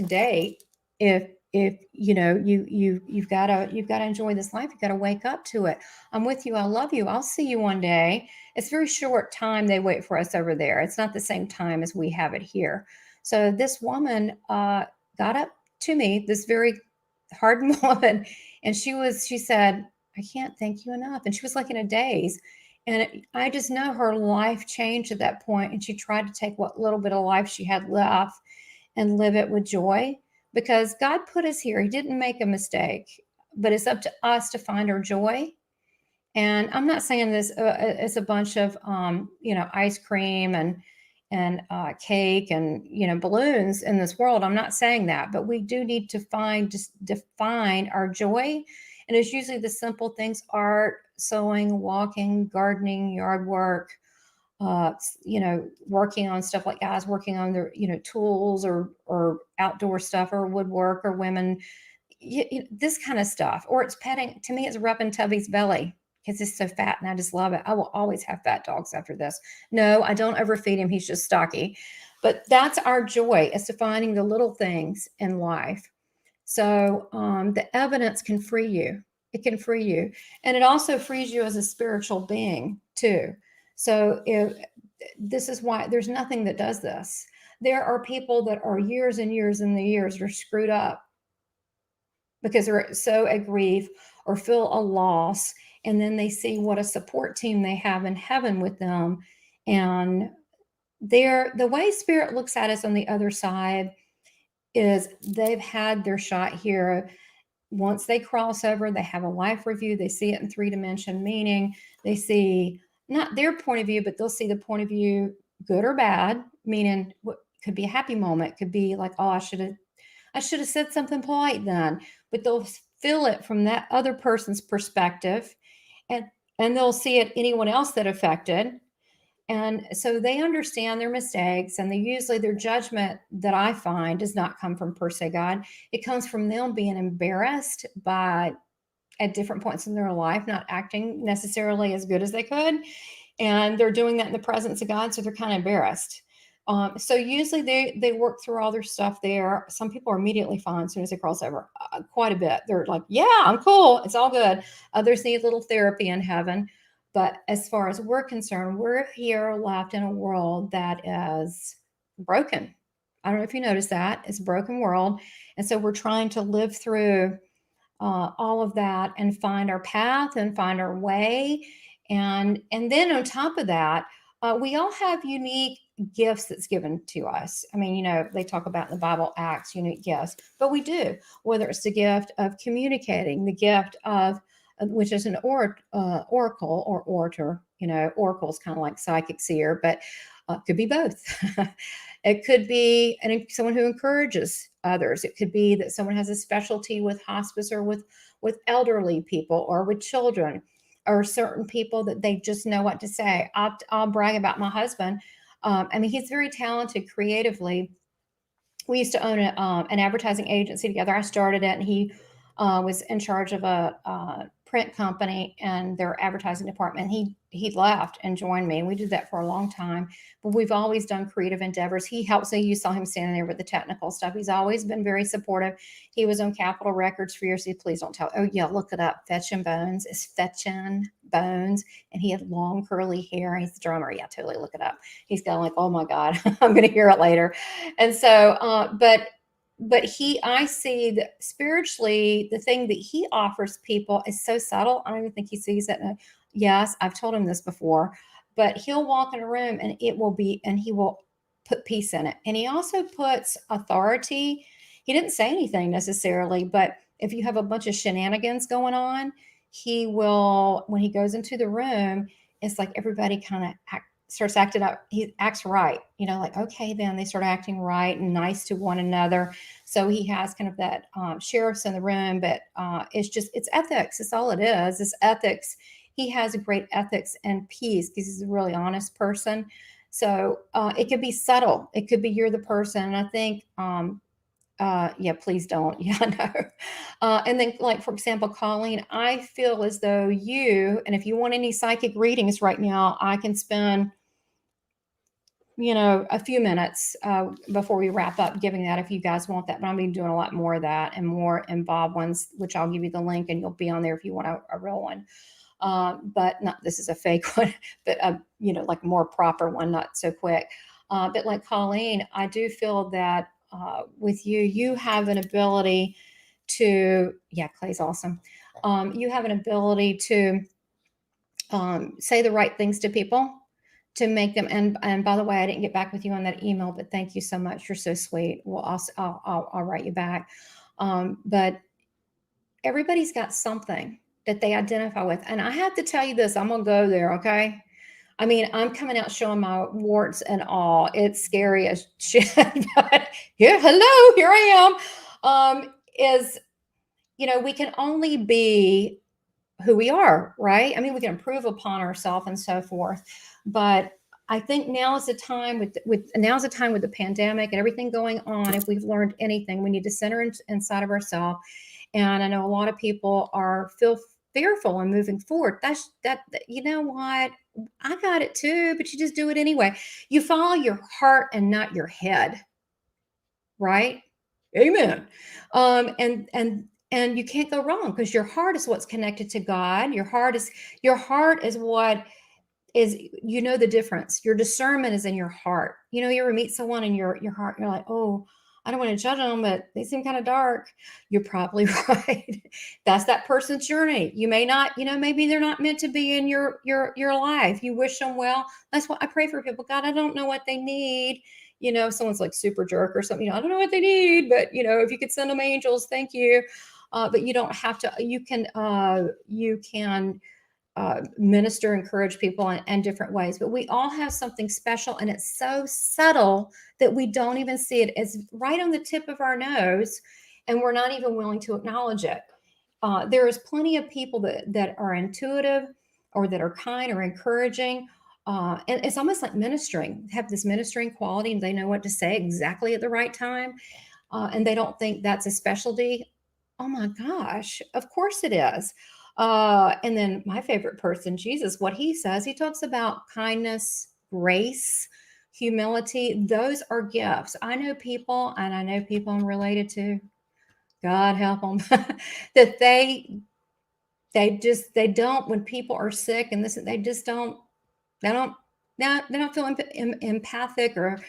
date if you've got to enjoy this life. You've got to wake up to it. I'm with you. I love you. I'll see you one day. It's very short time they wait for us over there. It's not the same time as we have it here. So this woman got up to me, this very hardened woman, and she said, I can't thank you enough. And she was like in a daze. And I just know her life changed at that point, and she tried to take what little bit of life she had left and live it with joy, because God put us here. He didn't make a mistake, but it's up to us to find our joy. And I'm not saying this it's a bunch of ice cream and cake and balloons in this world. I'm not saying that, but we do need to define our joy. And it's usually the simple things: art, sewing, walking, gardening, yard work, working on stuff, like guys working on their, tools or outdoor stuff, or woodwork, or women, this kind of stuff. Or it's petting. To me, it's rubbing Tubby's belly because he's so fat, and I just love it. I will always have fat dogs after this. No, I don't overfeed him. He's just stocky. But that's our joy, is to finding the little things in life. So the evidence can free you. It can free you. And it also frees you as a spiritual being too. So this is why there's nothing that does this. There are people that are years and years and the years are screwed up because they're so at grief or feel a loss. And then they see what a support team they have in heaven with them. And the way Spirit looks at us on the other side is they've had their shot here. Once they cross over, they have a life review. They see it in 3-dimension, meaning they see not their point of view, but they'll see the point of view, good or bad, meaning what could be a happy moment, could be like, oh, I should have said something polite then. But they'll feel it from that other person's perspective, and they'll see it anyone else that affected. And so they understand their mistakes, and usually their judgment, that I find, does not come from per se God. It comes from them being embarrassed at different points in their life, not acting necessarily as good as they could. And they're doing that in the presence of God. So they're kind of embarrassed. So usually they work through all their stuff there. Some people are immediately fine as soon as they cross over, quite a bit. They're like, yeah, I'm cool. It's all good. Others need a little therapy in heaven. But as far as we're concerned, we're here left in a world that is broken. I don't know if you noticed that. It's a broken world. And so we're trying to live through all of that and find our path and find our way. And then on top of that, we all have unique gifts that's given to us. I mean, they talk about in the Bible, Acts, unique gifts, but we do, whether it's the gift of communicating, the gift of, which is an oracle or orator. Oracle is kind of like psychic seer, but could be both. It could be someone who encourages others. It could be that someone has a specialty with hospice or with elderly people or with children, or certain people that they just know what to say. I'll brag about my husband. He's very talented creatively. We used to own an advertising agency together. I started it, and he was in charge of a print company and their advertising department. He left and joined me. We did that for a long time, but we've always done creative endeavors. He helps me. You saw him standing there with the technical stuff. He's always been very supportive. He was on Capitol Records for years. Please don't tell. Oh yeah, look it up. Fetchin' Bones. It's Fetchin' Bones. And he had long curly hair. He's the drummer. Yeah, totally look it up. He's going like, oh my God, I'm going to hear it later. And so, but I see that spiritually, the thing that he offers people is so subtle. I don't even think he sees it. Yes, I've told him this before, but he'll walk in a room and he will put peace in it. And he also puts authority. He didn't say anything necessarily, but if you have a bunch of shenanigans going on, he will, when he goes into the room, it's like everybody kind of starts acting up. He acts right, like, okay, then they start acting right and nice to one another. So he has kind of that sheriffs in the room, but it's ethics. It's all it is. It's ethics he has a great ethics and peace because he's a really honest person. So it could be subtle. It could be you're the person. And I think, yeah, please don't. Yeah, no. And then, like, for example, Colleen, I feel as though you, and if you want any psychic readings right now, I can spend, a few minutes before we wrap up giving that if you guys want that. But I'm going to be doing a lot more of that and more involved ones, which I'll give you the link and you'll be on there if you want a real one. But not, this is a fake one, but, like a more proper one, not so quick. But like Colleen, I do feel that with you, you have an ability to, yeah, Clay's awesome. You have an ability to say the right things to people to make them. And by the way, I didn't get back with you on that email, but thank you so much. You're so sweet. Well, I'll write you back. But everybody's got something that they identify with. And I have to tell you this, I'm going to go there. Okay. I mean, I'm coming out showing my warts and all. It's scary as shit. But here, hello, here I am. We can only be who we are, right? I mean, we can improve upon ourselves and so forth. But I think now is the time with the pandemic and everything going on. If we've learned anything, we need to center inside of ourselves. And I know a lot of people feel fearful and moving forward. You know what? I got it too, but you just do it anyway. You follow your heart and not your head, right? Amen. And you can't go wrong because your heart is what's connected to God. Your heart is what is, the difference. Your discernment is in your heart. You ever meet someone in your heart, you're like, oh, I don't want to judge them, but they seem kind of dark. You're probably right. That's that person's journey. You may not, maybe they're not meant to be in your life. You wish them well. That's what I pray for people. God, I don't know what they need. Someone's like super jerk or something. I don't know what they need, but if you could send them angels, thank you. But you don't have to. You can minister, encourage people in different ways. But we all have something special, and it's so subtle that we don't even see it. It's right on the tip of our nose, and we're not even willing to acknowledge it. There is plenty of people that are intuitive or that are kind or encouraging. And it's almost like ministering, have this ministering quality, and they know what to say exactly at the right time. And they don't think that's a specialty. Oh my gosh, of course it is. And then my favorite person, Jesus, what he says, he talks about kindness, grace, humility. Those are gifts. I know people, and I know people I'm related to, God help them, that they don't, when people are sick and this, they just don't, they don't feel empathic or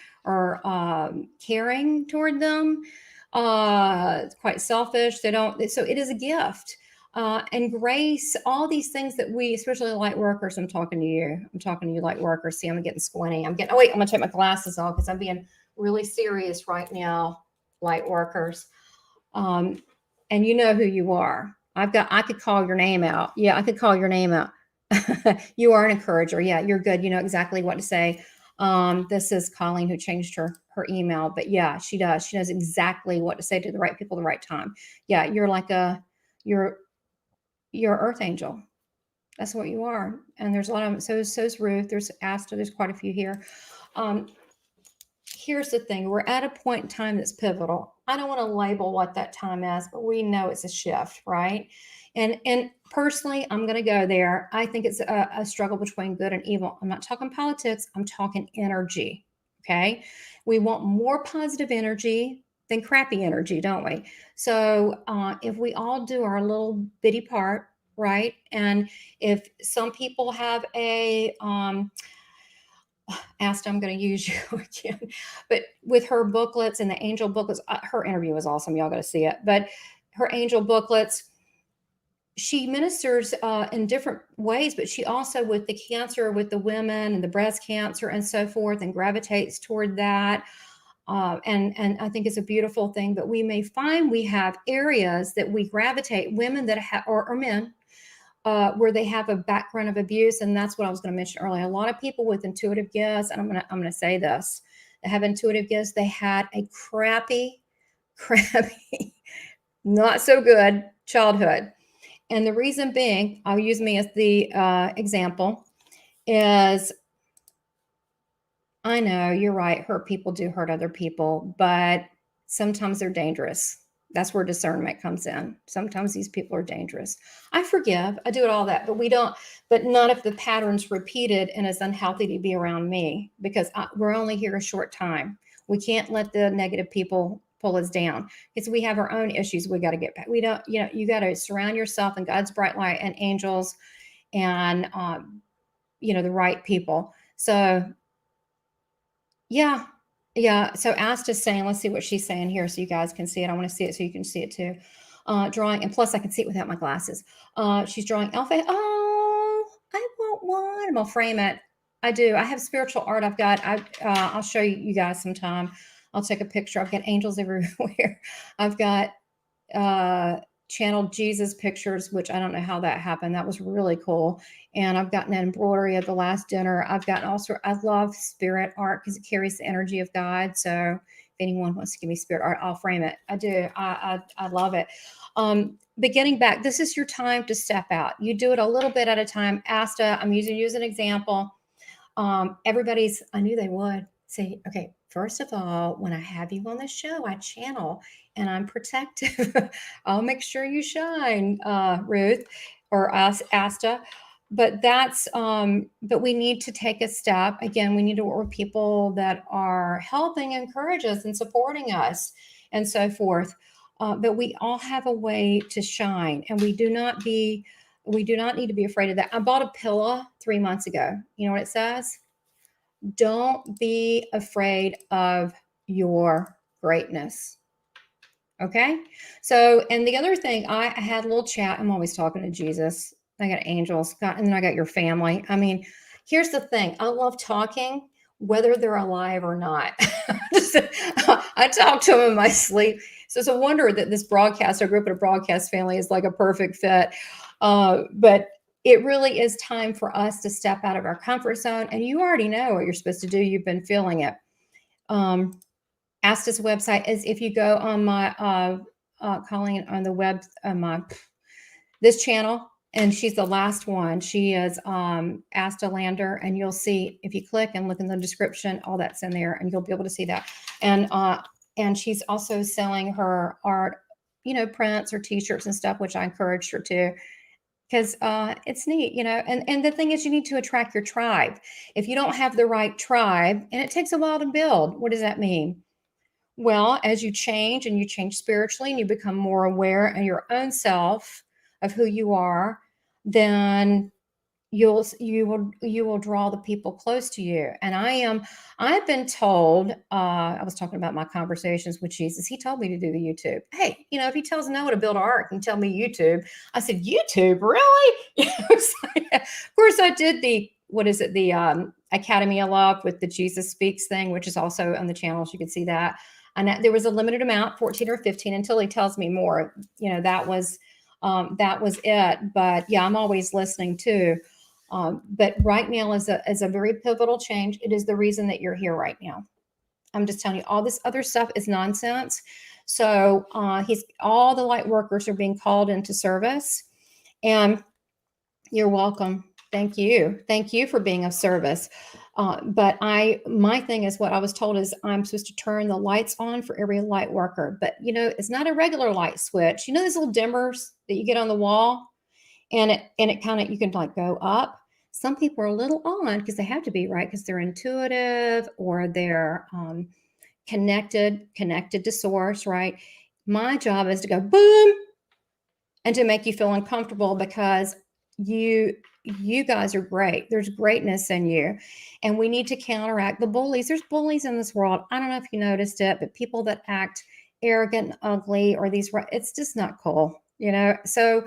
caring toward them. It's quite selfish. They don't. So it is a gift. And grace, all these things that we, especially light workers, I'm talking to you light workers. See, I'm getting squinty. I'm going to take my glasses off because I'm being really serious right now, light workers. And you know who you are. I could call your name out. Yeah, I could call your name out. You are an encourager. Yeah, you're good. You know exactly what to say. This is Colleen who changed her email, but yeah, she does. She knows exactly what to say to the right people at the right time. Yeah, you're like you're earth angel. That's what you are. And there's a lot of them. So's Ruth. There's Asta. There's quite a few here. Here's the thing. We're at a point in time that's pivotal. I don't want to label what that time is, but we know it's a shift, right? And personally, I'm going to go there. I think it's a struggle between good and evil. I'm not talking politics. I'm talking energy. Okay. We want more positive energy than crappy energy, don't we? So if we all do our little bitty part, right? And if some people have asked, I'm going to use you again, but with her booklets and the angel booklets, her interview was awesome. Y'all got to see it. But her angel booklets, she ministers in different ways, but she also, with the cancer, with the women and the breast cancer and so forth, and gravitates toward that. And I think it's a beautiful thing. But we may find we have areas that we gravitate, women that have, or men, where they have a background of abuse. And that's what I was going to mention earlier. A lot of people with intuitive gifts, and I'm going to say this, that have intuitive gifts, they had a crappy, not so good childhood. And the reason being, I'll use me as the example, is I know you're right. Hurt people do hurt other people, but sometimes they're dangerous. That's where discernment comes in. Sometimes these people are dangerous. I forgive. I do it all that, but we don't. But none of the patterns repeated, and it's unhealthy to be around me because we're only here a short time. We can't let the negative people pull us down because we have our own issues. We got to get back. We don't. You got to surround yourself in God's bright light and angels, and the right people. So yeah. Yeah. So Asta's saying, let's see what she's saying here so you guys can see it. I want to see it so you can see it too. Drawing, and plus I can see it without my glasses. She's drawing alpha. Oh, I want one. I'm gonna frame it. I do. I have spiritual art. I'll show you guys sometime. I'll take a picture. I've got angels everywhere. I've got uh channeled Jesus pictures, which I don't know how that happened. That was really cool. And I've gotten an embroidery at the last dinner. I've gotten I love spirit art because it carries the energy of God. So if anyone wants to give me spirit art, I'll frame it. I do. I love it. But getting back, this is your time to step out. You do it a little bit at a time. Asta, I'm using you as an example. I knew they would say, okay, first of all, when I have you on the show, I channel and I'm protective. I'll make sure you shine, Ruth or Asta. But but we need to take a step. Again, we need to work with people that are helping encourage us and supporting us and so forth. But we all have a way to shine, and we do not need to be afraid of that. I bought a pillow 3 months ago. You know what it says? Don't be afraid of your greatness. Okay. So, and the other thing, I had a little chat. I'm always talking to Jesus. I got angels, and then I got your family. I mean, here's the thing. I love talking, whether they're alive or not. I talk to them in my sleep. So it's a wonder that this broadcast, I grew up in a broadcast family, is like a perfect fit. But it really is time for us to step out of our comfort zone. And you already know what you're supposed to do. You've been feeling it. Asta's website is, if you go on my Colleen on the web, my this channel, and she's the last one. She is Asta Lander, and you'll see if you click and look in the description, all that's in there, and you'll be able to see that. And she's also selling her art, prints or T-shirts and stuff, which I encouraged her to, because it's neat, and the thing is, you need to attract your tribe. If you don't have the right tribe, and it takes a while to build, what does that mean? Well, as you change, and you change spiritually, and you become more aware of your own self, of who you are, then you will draw the people close to you. And I've been told, I was talking about my conversations with Jesus. He told me to do the YouTube. Hey, if he tells Noah to build an ark, and tell me YouTube. I said, YouTube, really? Of course I did the Academy of Love with the Jesus Speaks thing, which is also on the channels. You can see that. And there was a limited amount, 14 or 15, until he tells me more. That was it. But yeah, I'm always listening too. But right now is a very pivotal change. It is the reason that you're here right now. I'm just telling you, all this other stuff is nonsense. So all the light workers are being called into service, and you're welcome. Thank you. Thank you for being of service. But my thing is, what I was told is I'm supposed to turn the lights on for every light worker. But it's not a regular light switch. Those little dimmers that you get on the wall, and it kind of, you can like go up. Some people are a little on because they have to be, right? Because they're intuitive, or they're connected to source, right? My job is to go boom, and to make you feel uncomfortable, because you guys are great. There's greatness in you, and we need to counteract the bullies. There's bullies in this world. I don't know if you noticed it, but people that act arrogant and ugly, or it's just not cool, So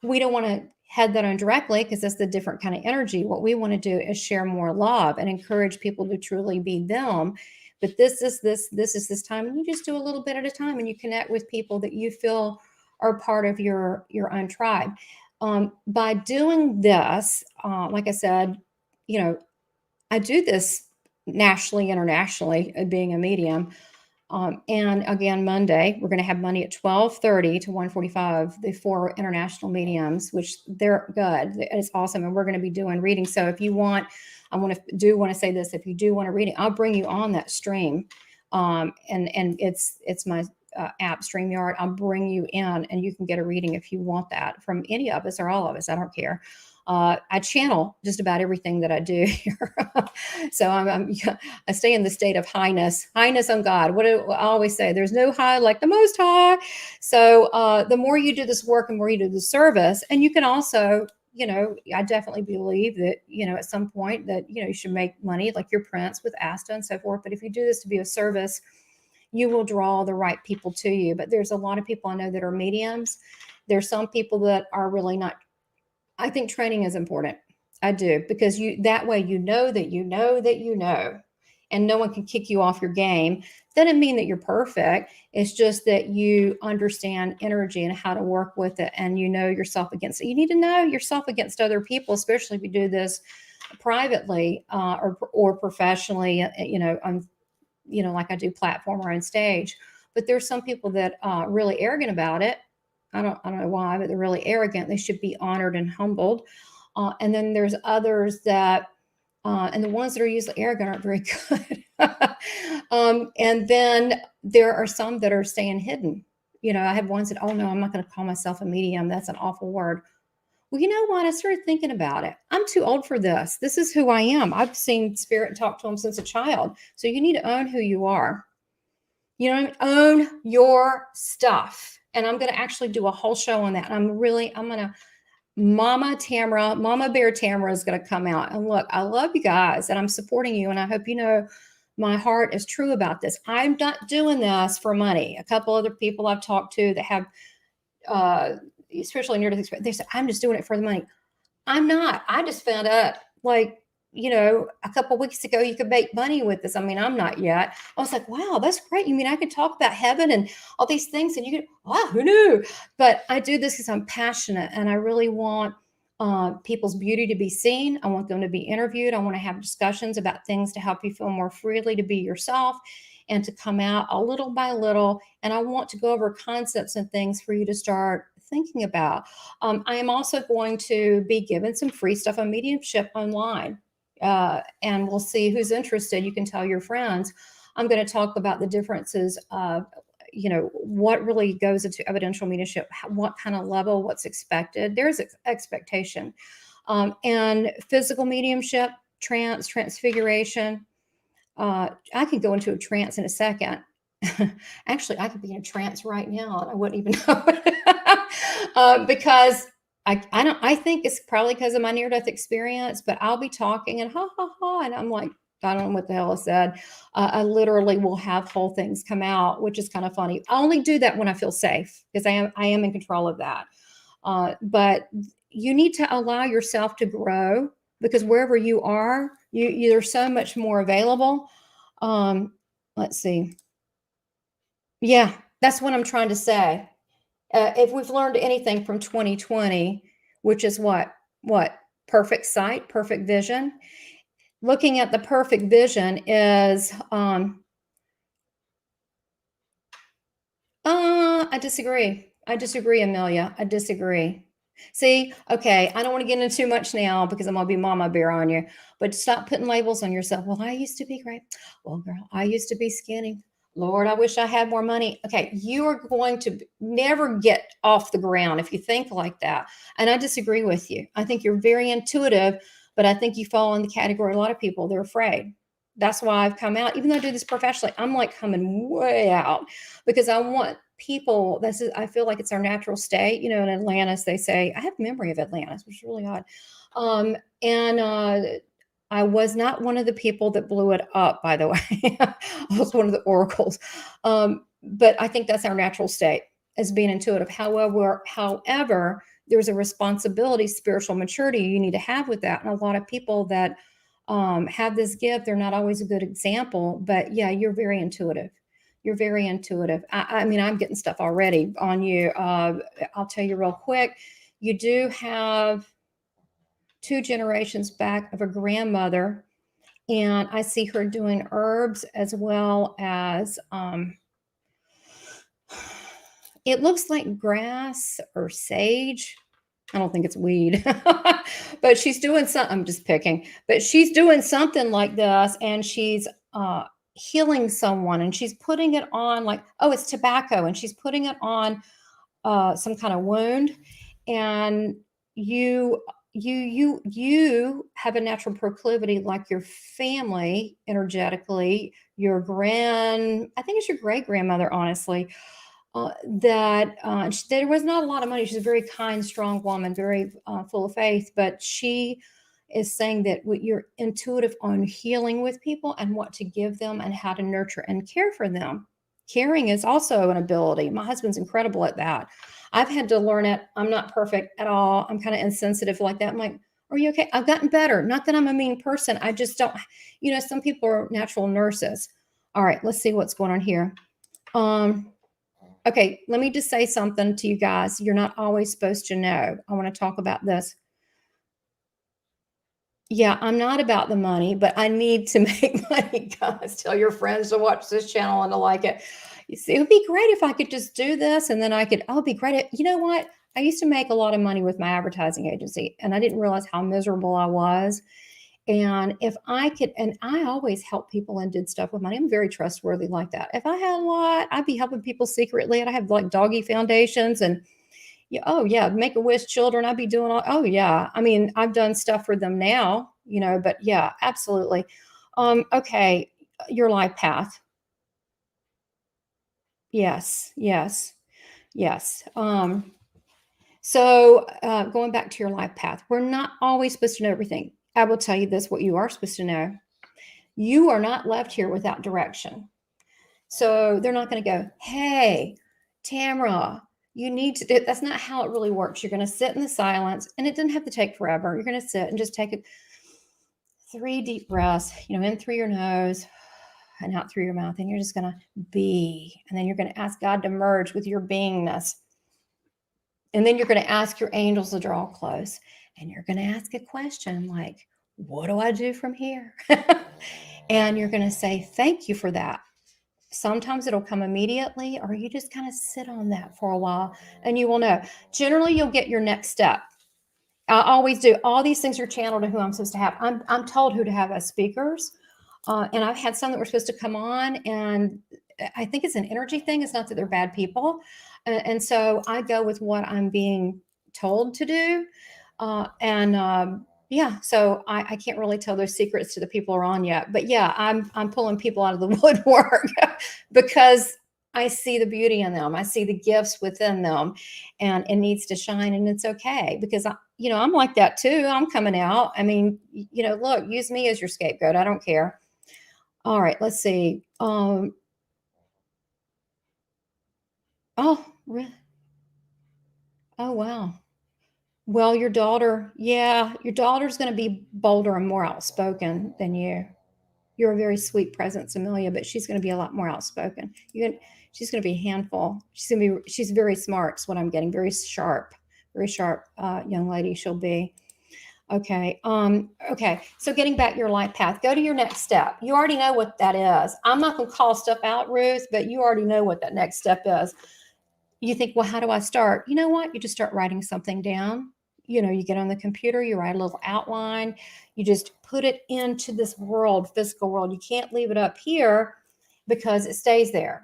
we don't want to head that on directly, because that's the different kind of energy. What we want to do is share more love and encourage people to truly be them. But this is this time, and you just do a little bit at a time, and you connect with people that you feel are part of your own tribe. By doing this, like I said, I do this nationally, internationally, being a medium. And again, Monday, we're going to have Monday at 12:30 to 1:45, the 4 international mediums, which they're good. It's awesome. And we're going to be doing readings. So if you want, I want to say this, if you do want a reading, I'll bring you on that stream. And it's my app StreamYard. I'll bring you in and you can get a reading if you want that from any of us or all of us. I don't care. I channel just about everything that I do here. So I stay in the state of highness on God. What do I always say? There's no high like the Most High. So the more you do this work and more you do the service, and you can also, I definitely believe that, at some point that, you should make money like your Prince with Asta and so forth. But if you do this to be a service, you will draw the right people to you. But there's a lot of people I know that are mediums. There's some people that are really not. I think training is important. I do, because that way that you know that you know, and no one can kick you off your game. Doesn't mean that you're perfect. It's just that you understand energy and how to work with it, and you know yourself against it. You need to know yourself against other people, especially if you do this privately or professionally. Like I do platform or on stage. But there's some people that are really arrogant about it. I don't know why, but they're really arrogant. They should be honored and humbled. And then there's others that, and the ones that are usually arrogant aren't very good. And then there are some that are staying hidden. I have ones that, oh no, I'm not going to call myself a medium. That's an awful word. Well, you know what? I started thinking about it. I'm too old for this. This is who I am. I've seen spirit and talked to them since a child. So you need to own who you are. Own your stuff. And I'm going to actually do a whole show on that. I'm going to, Mama Bear Tamara is going to come out. And look, I love you guys and I'm supporting you. And I hope you know my heart is true about this. I'm not doing this for money. A couple other people I've talked to that have, especially near death, they said, I'm just doing it for the money. I'm not. I just found out a couple of weeks ago, you could make money with this. I mean, I'm not yet. I was like, wow, that's great. You mean I could talk about heaven and all these things and you could, wow, who knew? But I do this because I'm passionate and I really want people's beauty to be seen. I want them to be interviewed. I want to have discussions about things to help you feel more freely to be yourself and to come out a little by little. And I want to go over concepts and things for you to start thinking about. I am also going to be given some free stuff on Mediumship online. And we'll see who's interested. You can tell your friends. I'm going to talk about the differences of, what really goes into evidential mediumship, what kind of level, what's expected. There's expectation. And physical mediumship, transfiguration. I can go into a trance in a second. Actually, I could be in a trance right now and I wouldn't even know it. Because I think it's probably because of my near-death experience, but I'll be talking and ha, ha, ha. And I'm like, I don't know what the hell I said. I literally will have whole things come out, which is kind of funny. I only do that when I feel safe because I am in control of that. But you need to allow yourself to grow because wherever you are, there's so much more available. Let's see. Yeah, that's what I'm trying to say. If we've learned anything from 2020, which is what perfect sight, perfect vision. Looking at the perfect vision is, I disagree, Amelia. I disagree. See, okay, I don't want to get into too much now because I'm going to be Mama Bear on you, but stop putting labels on yourself. Well, I used to be great. Well, girl, I used to be skinny. Lord, I wish I had more money. Okay, you are going to never get off the ground if you think like that. And I disagree with you. I think you're very intuitive, but I think you fall in the category a lot of people, they're afraid. That's why I've come out. Even though I do this professionally, I'm like coming way out because I want people, I feel like it's our natural state. In Atlantis, they say, I have memory of Atlantis, which is really odd. I was not one of the people that blew it up, by the way. I was one of the oracles. But I think that's our natural state as being intuitive. However, there's a responsibility, spiritual maturity you need to have with that. And a lot of people that have this gift, they're not always a good example. But yeah, you're very intuitive. You're very intuitive. I mean, I'm getting stuff already on you. I'll tell you real quick. You do have 2 generations back of a grandmother And I see her doing herbs as well as it looks like grass or sage. I don't think it's weed, but she's doing something. I'm just picking, but she's doing something like this, and she's healing someone, and she's putting it on like, oh, it's tobacco, and she's putting it on some kind of wound, and you have a natural proclivity, like your family energetically, I think it's your great grandmother, honestly, there was not a lot of money. She's a very kind, strong woman, very full of faith, but she is saying that you're intuitive on healing with people and what to give them and how to nurture and care for them. Caring is also an ability. My husband's incredible at that. I've had to learn it. I'm not perfect at all. I'm kind of insensitive like that. I'm like, are you okay? I've gotten better. Not that I'm a mean person. I just don't, some people are natural nurses. All right, let's see what's going on here. Okay, let me just say something to you guys. You're not always supposed to know. I want to talk about this. Yeah, I'm not about the money, but I need to make money, guys. Tell your friends to watch this channel and to like it. You see, it would be great if I could just do this and then it'd be great. You know what? I used to make a lot of money with my advertising agency, and I didn't realize how miserable I was. And if I could, and I always help people and did stuff with money. I'm very trustworthy like that. If I had a lot, I'd be helping people secretly. And I have like doggy foundations and yeah, oh yeah, Make-A-Wish children. I'd be doing oh yeah. I mean, I've done stuff for them now, but yeah, absolutely. Okay. Your life path. Yes, yes, yes. So going back to your life path, we're not always supposed to know everything. I will tell you this, what you are supposed to know. You are not left here without direction. So they're not going to go, hey, Tamara, you need to do, that's not how it really works. You're going to sit in the silence, and it doesn't have to take forever. You're going to sit and just take 3 deep breaths, in through your nose and out through your mouth. And you're just going to be, and then you're going to ask God to merge with your beingness. And then you're going to ask your angels to draw close, and you're going to ask a question like, what do I do from here? And you're going to say, thank you for that. Sometimes it'll come immediately, or you just kind of sit on that for a while and you will know. Generally, you'll get your next step. I always do. All these things are channeled to who I'm supposed to have. I'm told who to have as speakers. And I've had some that were supposed to come on, and I think it's an energy thing. It's not that they're bad people. And so I go with what I'm being told to do. Yeah, so I can't really tell those secrets to the people who are on yet. But yeah, I'm pulling people out of the woodwork because I see the beauty in them. I see the gifts within them, and it needs to shine, and it's okay because I'm like that too. I'm coming out. I mean, look, use me as your scapegoat. I don't care. All right, let's see. Oh, really? Oh, wow. Well, your daughter's going to be bolder and more outspoken than you. You're a very sweet presence, Amelia, but she's going to be a lot more outspoken. She's going to be a handful. She's very smart. Is what I'm getting. Very sharp young lady. She'll be. Okay. Okay. So getting back your life path, go to your next step. You already know what that is. I'm not going to call stuff out, Ruth, but you already know what that next step is. You think, well, how do I start? You know what? You just start writing something down. You get on the computer, you write a little outline, you just put it into this world, physical world. You can't leave it up here because it stays there.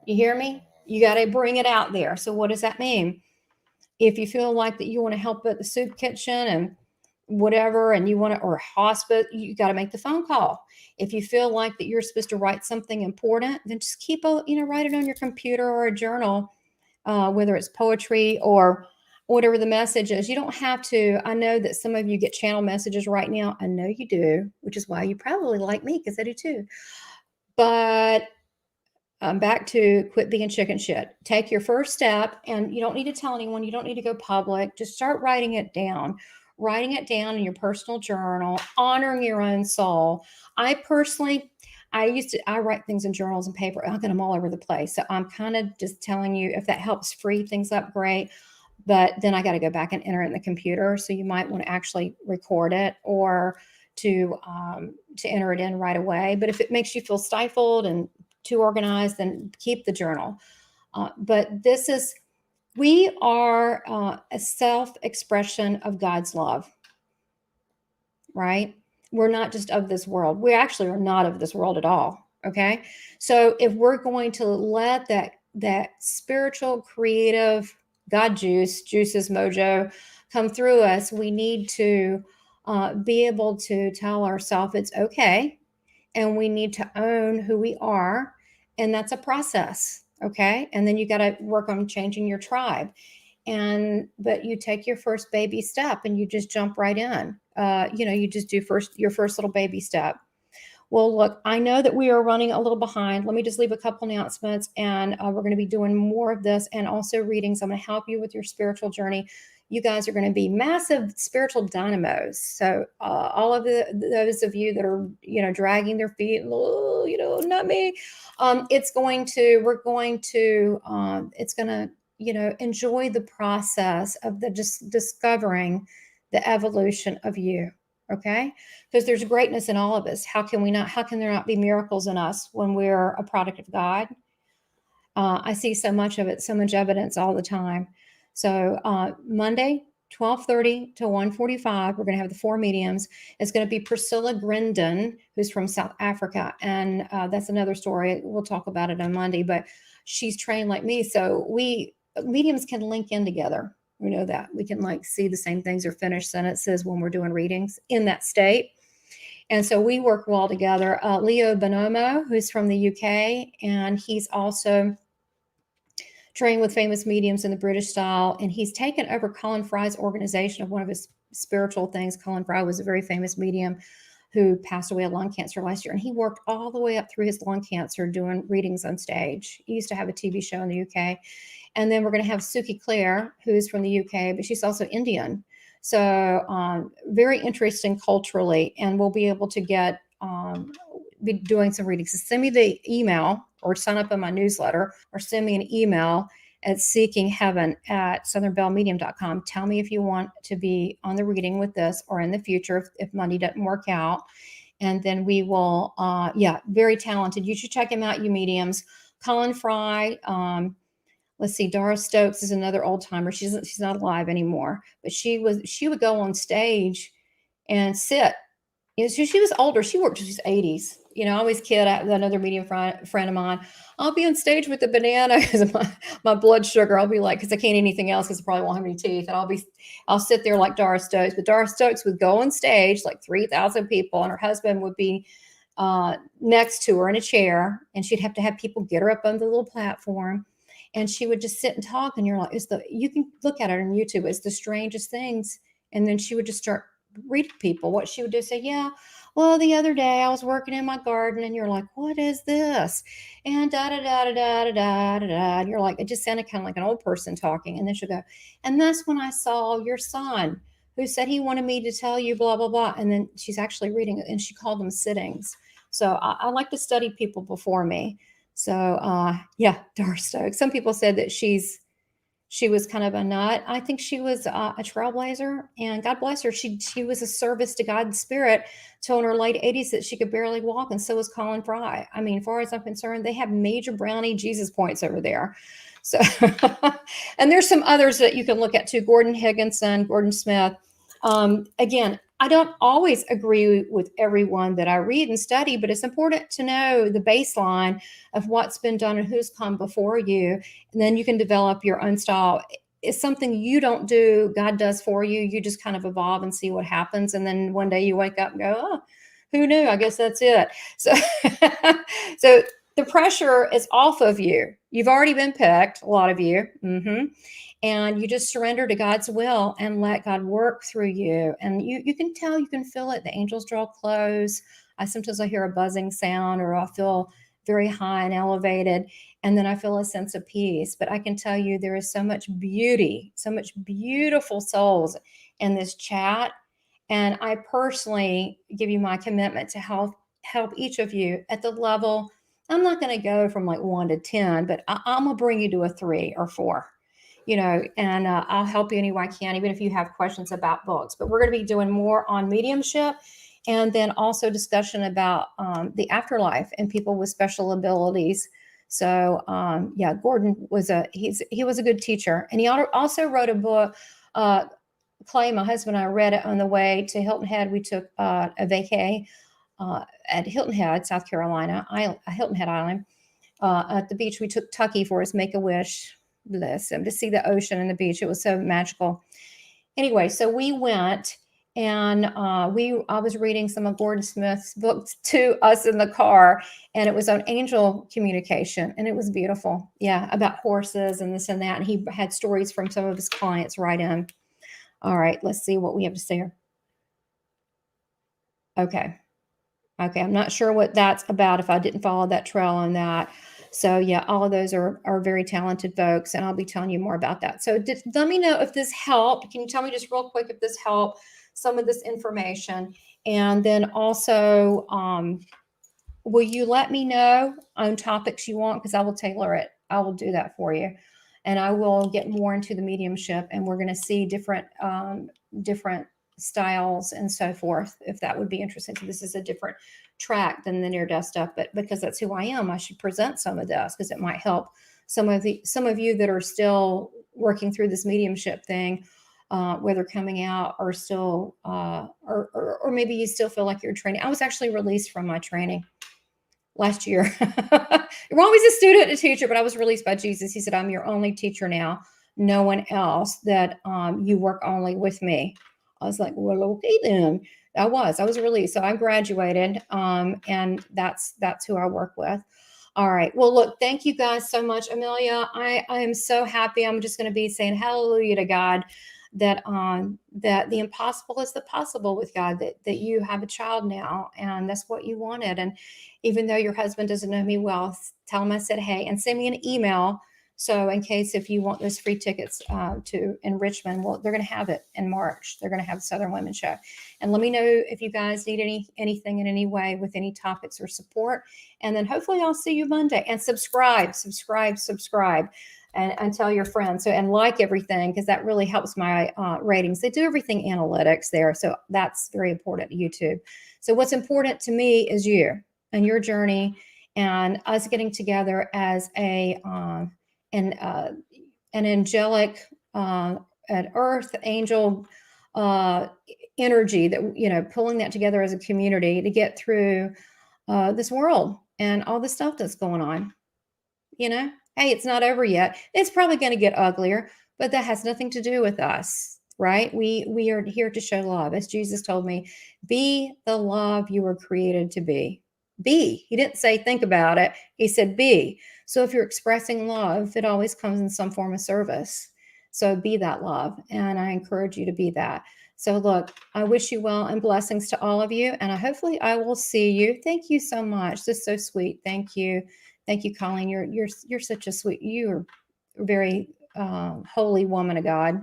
You hear me? You got to bring it out there. So what does that mean? If you feel like that you want to help at the soup kitchen and whatever, and you want to, or hospice, you got to make the phone call. If you feel like that you're supposed to write something important, then just write it on your computer or a journal, whether it's poetry or whatever the message is. You don't have to. I know that some of you get channel messages right now. I know you do, which is why you probably like me, because I do too. But back to quit being chicken shit. Take your first step, and you don't need to tell anyone. You don't need to go public. Just start writing it down. Writing it down in your personal journal, honoring your own soul. I write things in journals and paper. I got them all over the place. So I'm kind of just telling you, if that helps free things up, great. But then I got to go back and enter it in the computer. So you might want to actually record it or to enter it in right away. But if it makes you feel stifled and too organized, then keep the journal. But we are a self-expression of God's love, right? We're not just of this world. We actually are not of this world at all. Okay. So if we're going to let that spiritual, creative God juices, mojo come through us, we need to be able to tell ourselves it's okay. And we need to own who we are. And that's a process. Okay. And then you got to work on changing your tribe. But you take your first baby step and you just jump right in. You just do your first little baby step. Well, look, I know that we are running a little behind. Let me just leave a couple announcements, and we're going to be doing more of this and also readings. I'm going to help you with your spiritual journey. You guys are going to be massive spiritual dynamos. So all of those of you that are, dragging their feet, not me. It's going to enjoy the process of just discovering the evolution of you. Okay. Because there's greatness in all of us. How can there not be miracles in us when we're a product of God? I see so much of it, so much evidence all the time. So Monday, 12:30 to 1:45, we're going to have the 4 mediums. It's going to be Priscilla Grindon, who's from South Africa. And that's another story. We'll talk about it on Monday, but she's trained like me. So mediums can link in together. We know that. We can see the same things or finish sentences when we're doing readings in that state. And so we work well together. Leo Bonomo, who's from the UK, and he's also trained with famous mediums in the British style. And he's taken over Colin Fry's organization of one of his spiritual things. Colin Fry was a very famous medium who passed away of lung cancer last year. And he worked all the way up through his lung cancer doing readings on stage. He used to have a TV show in the UK. And then we're going to have Suki Claire, who's from the UK, but she's also Indian. So very interesting culturally. And we'll be able to be doing some readings. So send me the email or sign up on my newsletter or send me an email at seekingheaven@southernbellemedium.com. Tell me if you want to be on the reading with this or in the future if Monday doesn't work out. And then we will, very talented. You should check him out, you mediums. Colin Fry, let's see, Doris Stokes is another old timer. She's not alive anymore, but she would go on stage and sit. She was older. She worked till she's 80s. I always kid another medium friend of mine. I'll be on stage with the banana because my blood sugar. I'll be because I can't eat anything else because I probably won't have any teeth. And I'll sit there like Doris Stokes. But Doris Stokes would go on stage 3,000 people, and her husband would be next to her in a chair, and she'd have to have people get her up on the little platform. And she would just sit and talk, and you're you can look at it on YouTube. It's the strangest things. And then she would just start reading people. What she would do, say, yeah, well, the other day I was working in my garden, and you're like, what is this? And da da da da da da da da. And you're it just sounded kind of like an old person talking. And then she'll go, and that's when I saw your son, who said he wanted me to tell you blah blah blah. And then she's actually reading it, and she called them sittings. So I like to study people before me. So Doris Stokes. Some people said that she was kind of a nut. I think she was a trailblazer, and God bless her. She was a service to God's spirit till in her late 80s that she could barely walk, and so was Colin Fry. I mean, as far as I'm concerned, they have major brownie Jesus points over there. So, and there's some others that you can look at too. Gordon Higginson, Gordon Smith. Again, I don't always agree with everyone that I read and study, but it's important to know the baseline of what's been done and who's come before you. And then you can develop your own style. It's something you don't do, God does for you. You just kind of evolve and see what happens. And then one day you wake up and go, oh, who knew? I guess that's it. So, so the pressure is off of you. You've already been picked, a lot of you. And you just surrender to God's will and let God work through you. And you can tell, you can feel it. The angels draw close. Sometimes I hear a buzzing sound, or I feel very high and elevated. And then I feel a sense of peace. But I can tell you there is so much beauty, so much beautiful souls in this chat. And I personally give you my commitment to help each of you at the level. I'm not going to go from 1 to 10, but I'm going to bring you to a 3 or 4. And I'll help you any way I can, even if you have questions about books. But we're going to be doing more on mediumship and then also discussion about the afterlife and people with special abilities. So yeah, Gordon was he was a good teacher, and he also wrote a book. Clay, my husband, and I read it on the way to Hilton Head. We took a vacay at Hilton Head, South Carolina, Hilton Head Island. At the beach, we took Tucky for his Make-A-Wish list to see the ocean and the beach. It was so magical. Anyway, so we went, and I was reading some of Gordon Smith's books to us in the car, and it was on angel communication, and it was beautiful. Yeah, about horses and this and that. And he had stories from some of his clients right in. All right, let's see what we have to say here. Okay. Okay, I'm not sure what that's about if I didn't follow that trail on that. So yeah, all of those are very talented folks, and I'll be telling you more about that. So let me know if this helped. Can you tell me just real quick if this helped, some of this information? And then also, will you let me know on topics you want? Because I will tailor it. I will do that for you. And I will get more into the mediumship, and we're going to see different styles and so forth, if that would be interesting. So this is a different track than the near death stuff, but because that's who I am, I should present some of this because it might help some of you that are still working through this mediumship thing, whether coming out or still or maybe you still feel like you're training. I was actually released from my training last year. You're always a student, a teacher, but I was released by Jesus. He said, I'm your only teacher now, no one else, that you work only with me. I was like, well, okay, then. I was released. So I graduated, and that's who I work with. All right. Well, look, thank you guys so much, Amelia. I am so happy. I'm just going to be saying hallelujah to God that that the impossible is the possible with God, that you have a child now, and that's what you wanted. And even though your husband doesn't know me well, tell him I said hey, and send me an email. So in case if you want those free tickets to in Richmond, well, they're going to have it in March. They're going to have Southern Women Show. And let me know if you guys need anything in any way with any topics or support. And then hopefully I'll see you Monday. And subscribe, and tell your friends. So, and like everything, because that really helps my ratings. They do everything analytics there. So that's very important to YouTube. So what's important to me is you and your journey, and us getting together as an angelic, an earth angel energy, that, pulling that together as a community to get through this world and all the stuff that's going on. Hey, it's not over yet. It's probably going to get uglier, but that has nothing to do with us, right? We are here to show love. As Jesus told me, be the love you were created to be. Be. He didn't say think about it. He said be. So if you're expressing love, it always comes in some form of service. So be that love. And I encourage you to be that. So look, I wish you well and blessings to all of you. And hopefully I will see you. Thank you so much. This is so sweet. Thank you. Thank you, Colleen. You're such a sweet, you're a very holy woman of God.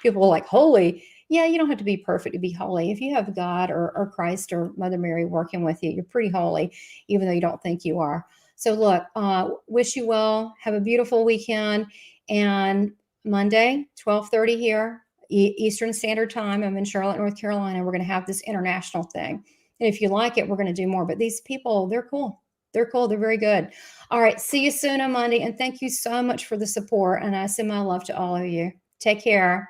People are like, holy. Yeah, you don't have to be perfect to be holy. If you have God or Christ or Mother Mary working with you, you're pretty holy, even though you don't think you are. So look, wish you well. Have a beautiful weekend. And Monday, 12:30 here, Eastern Standard Time. I'm in Charlotte, North Carolina. We're going to have this international thing. And if you like it, we're going to do more. But these people, they're cool. They're cool. They're very good. All right. See you soon on Monday. And thank you so much for the support. And I send my love to all of you. Take care.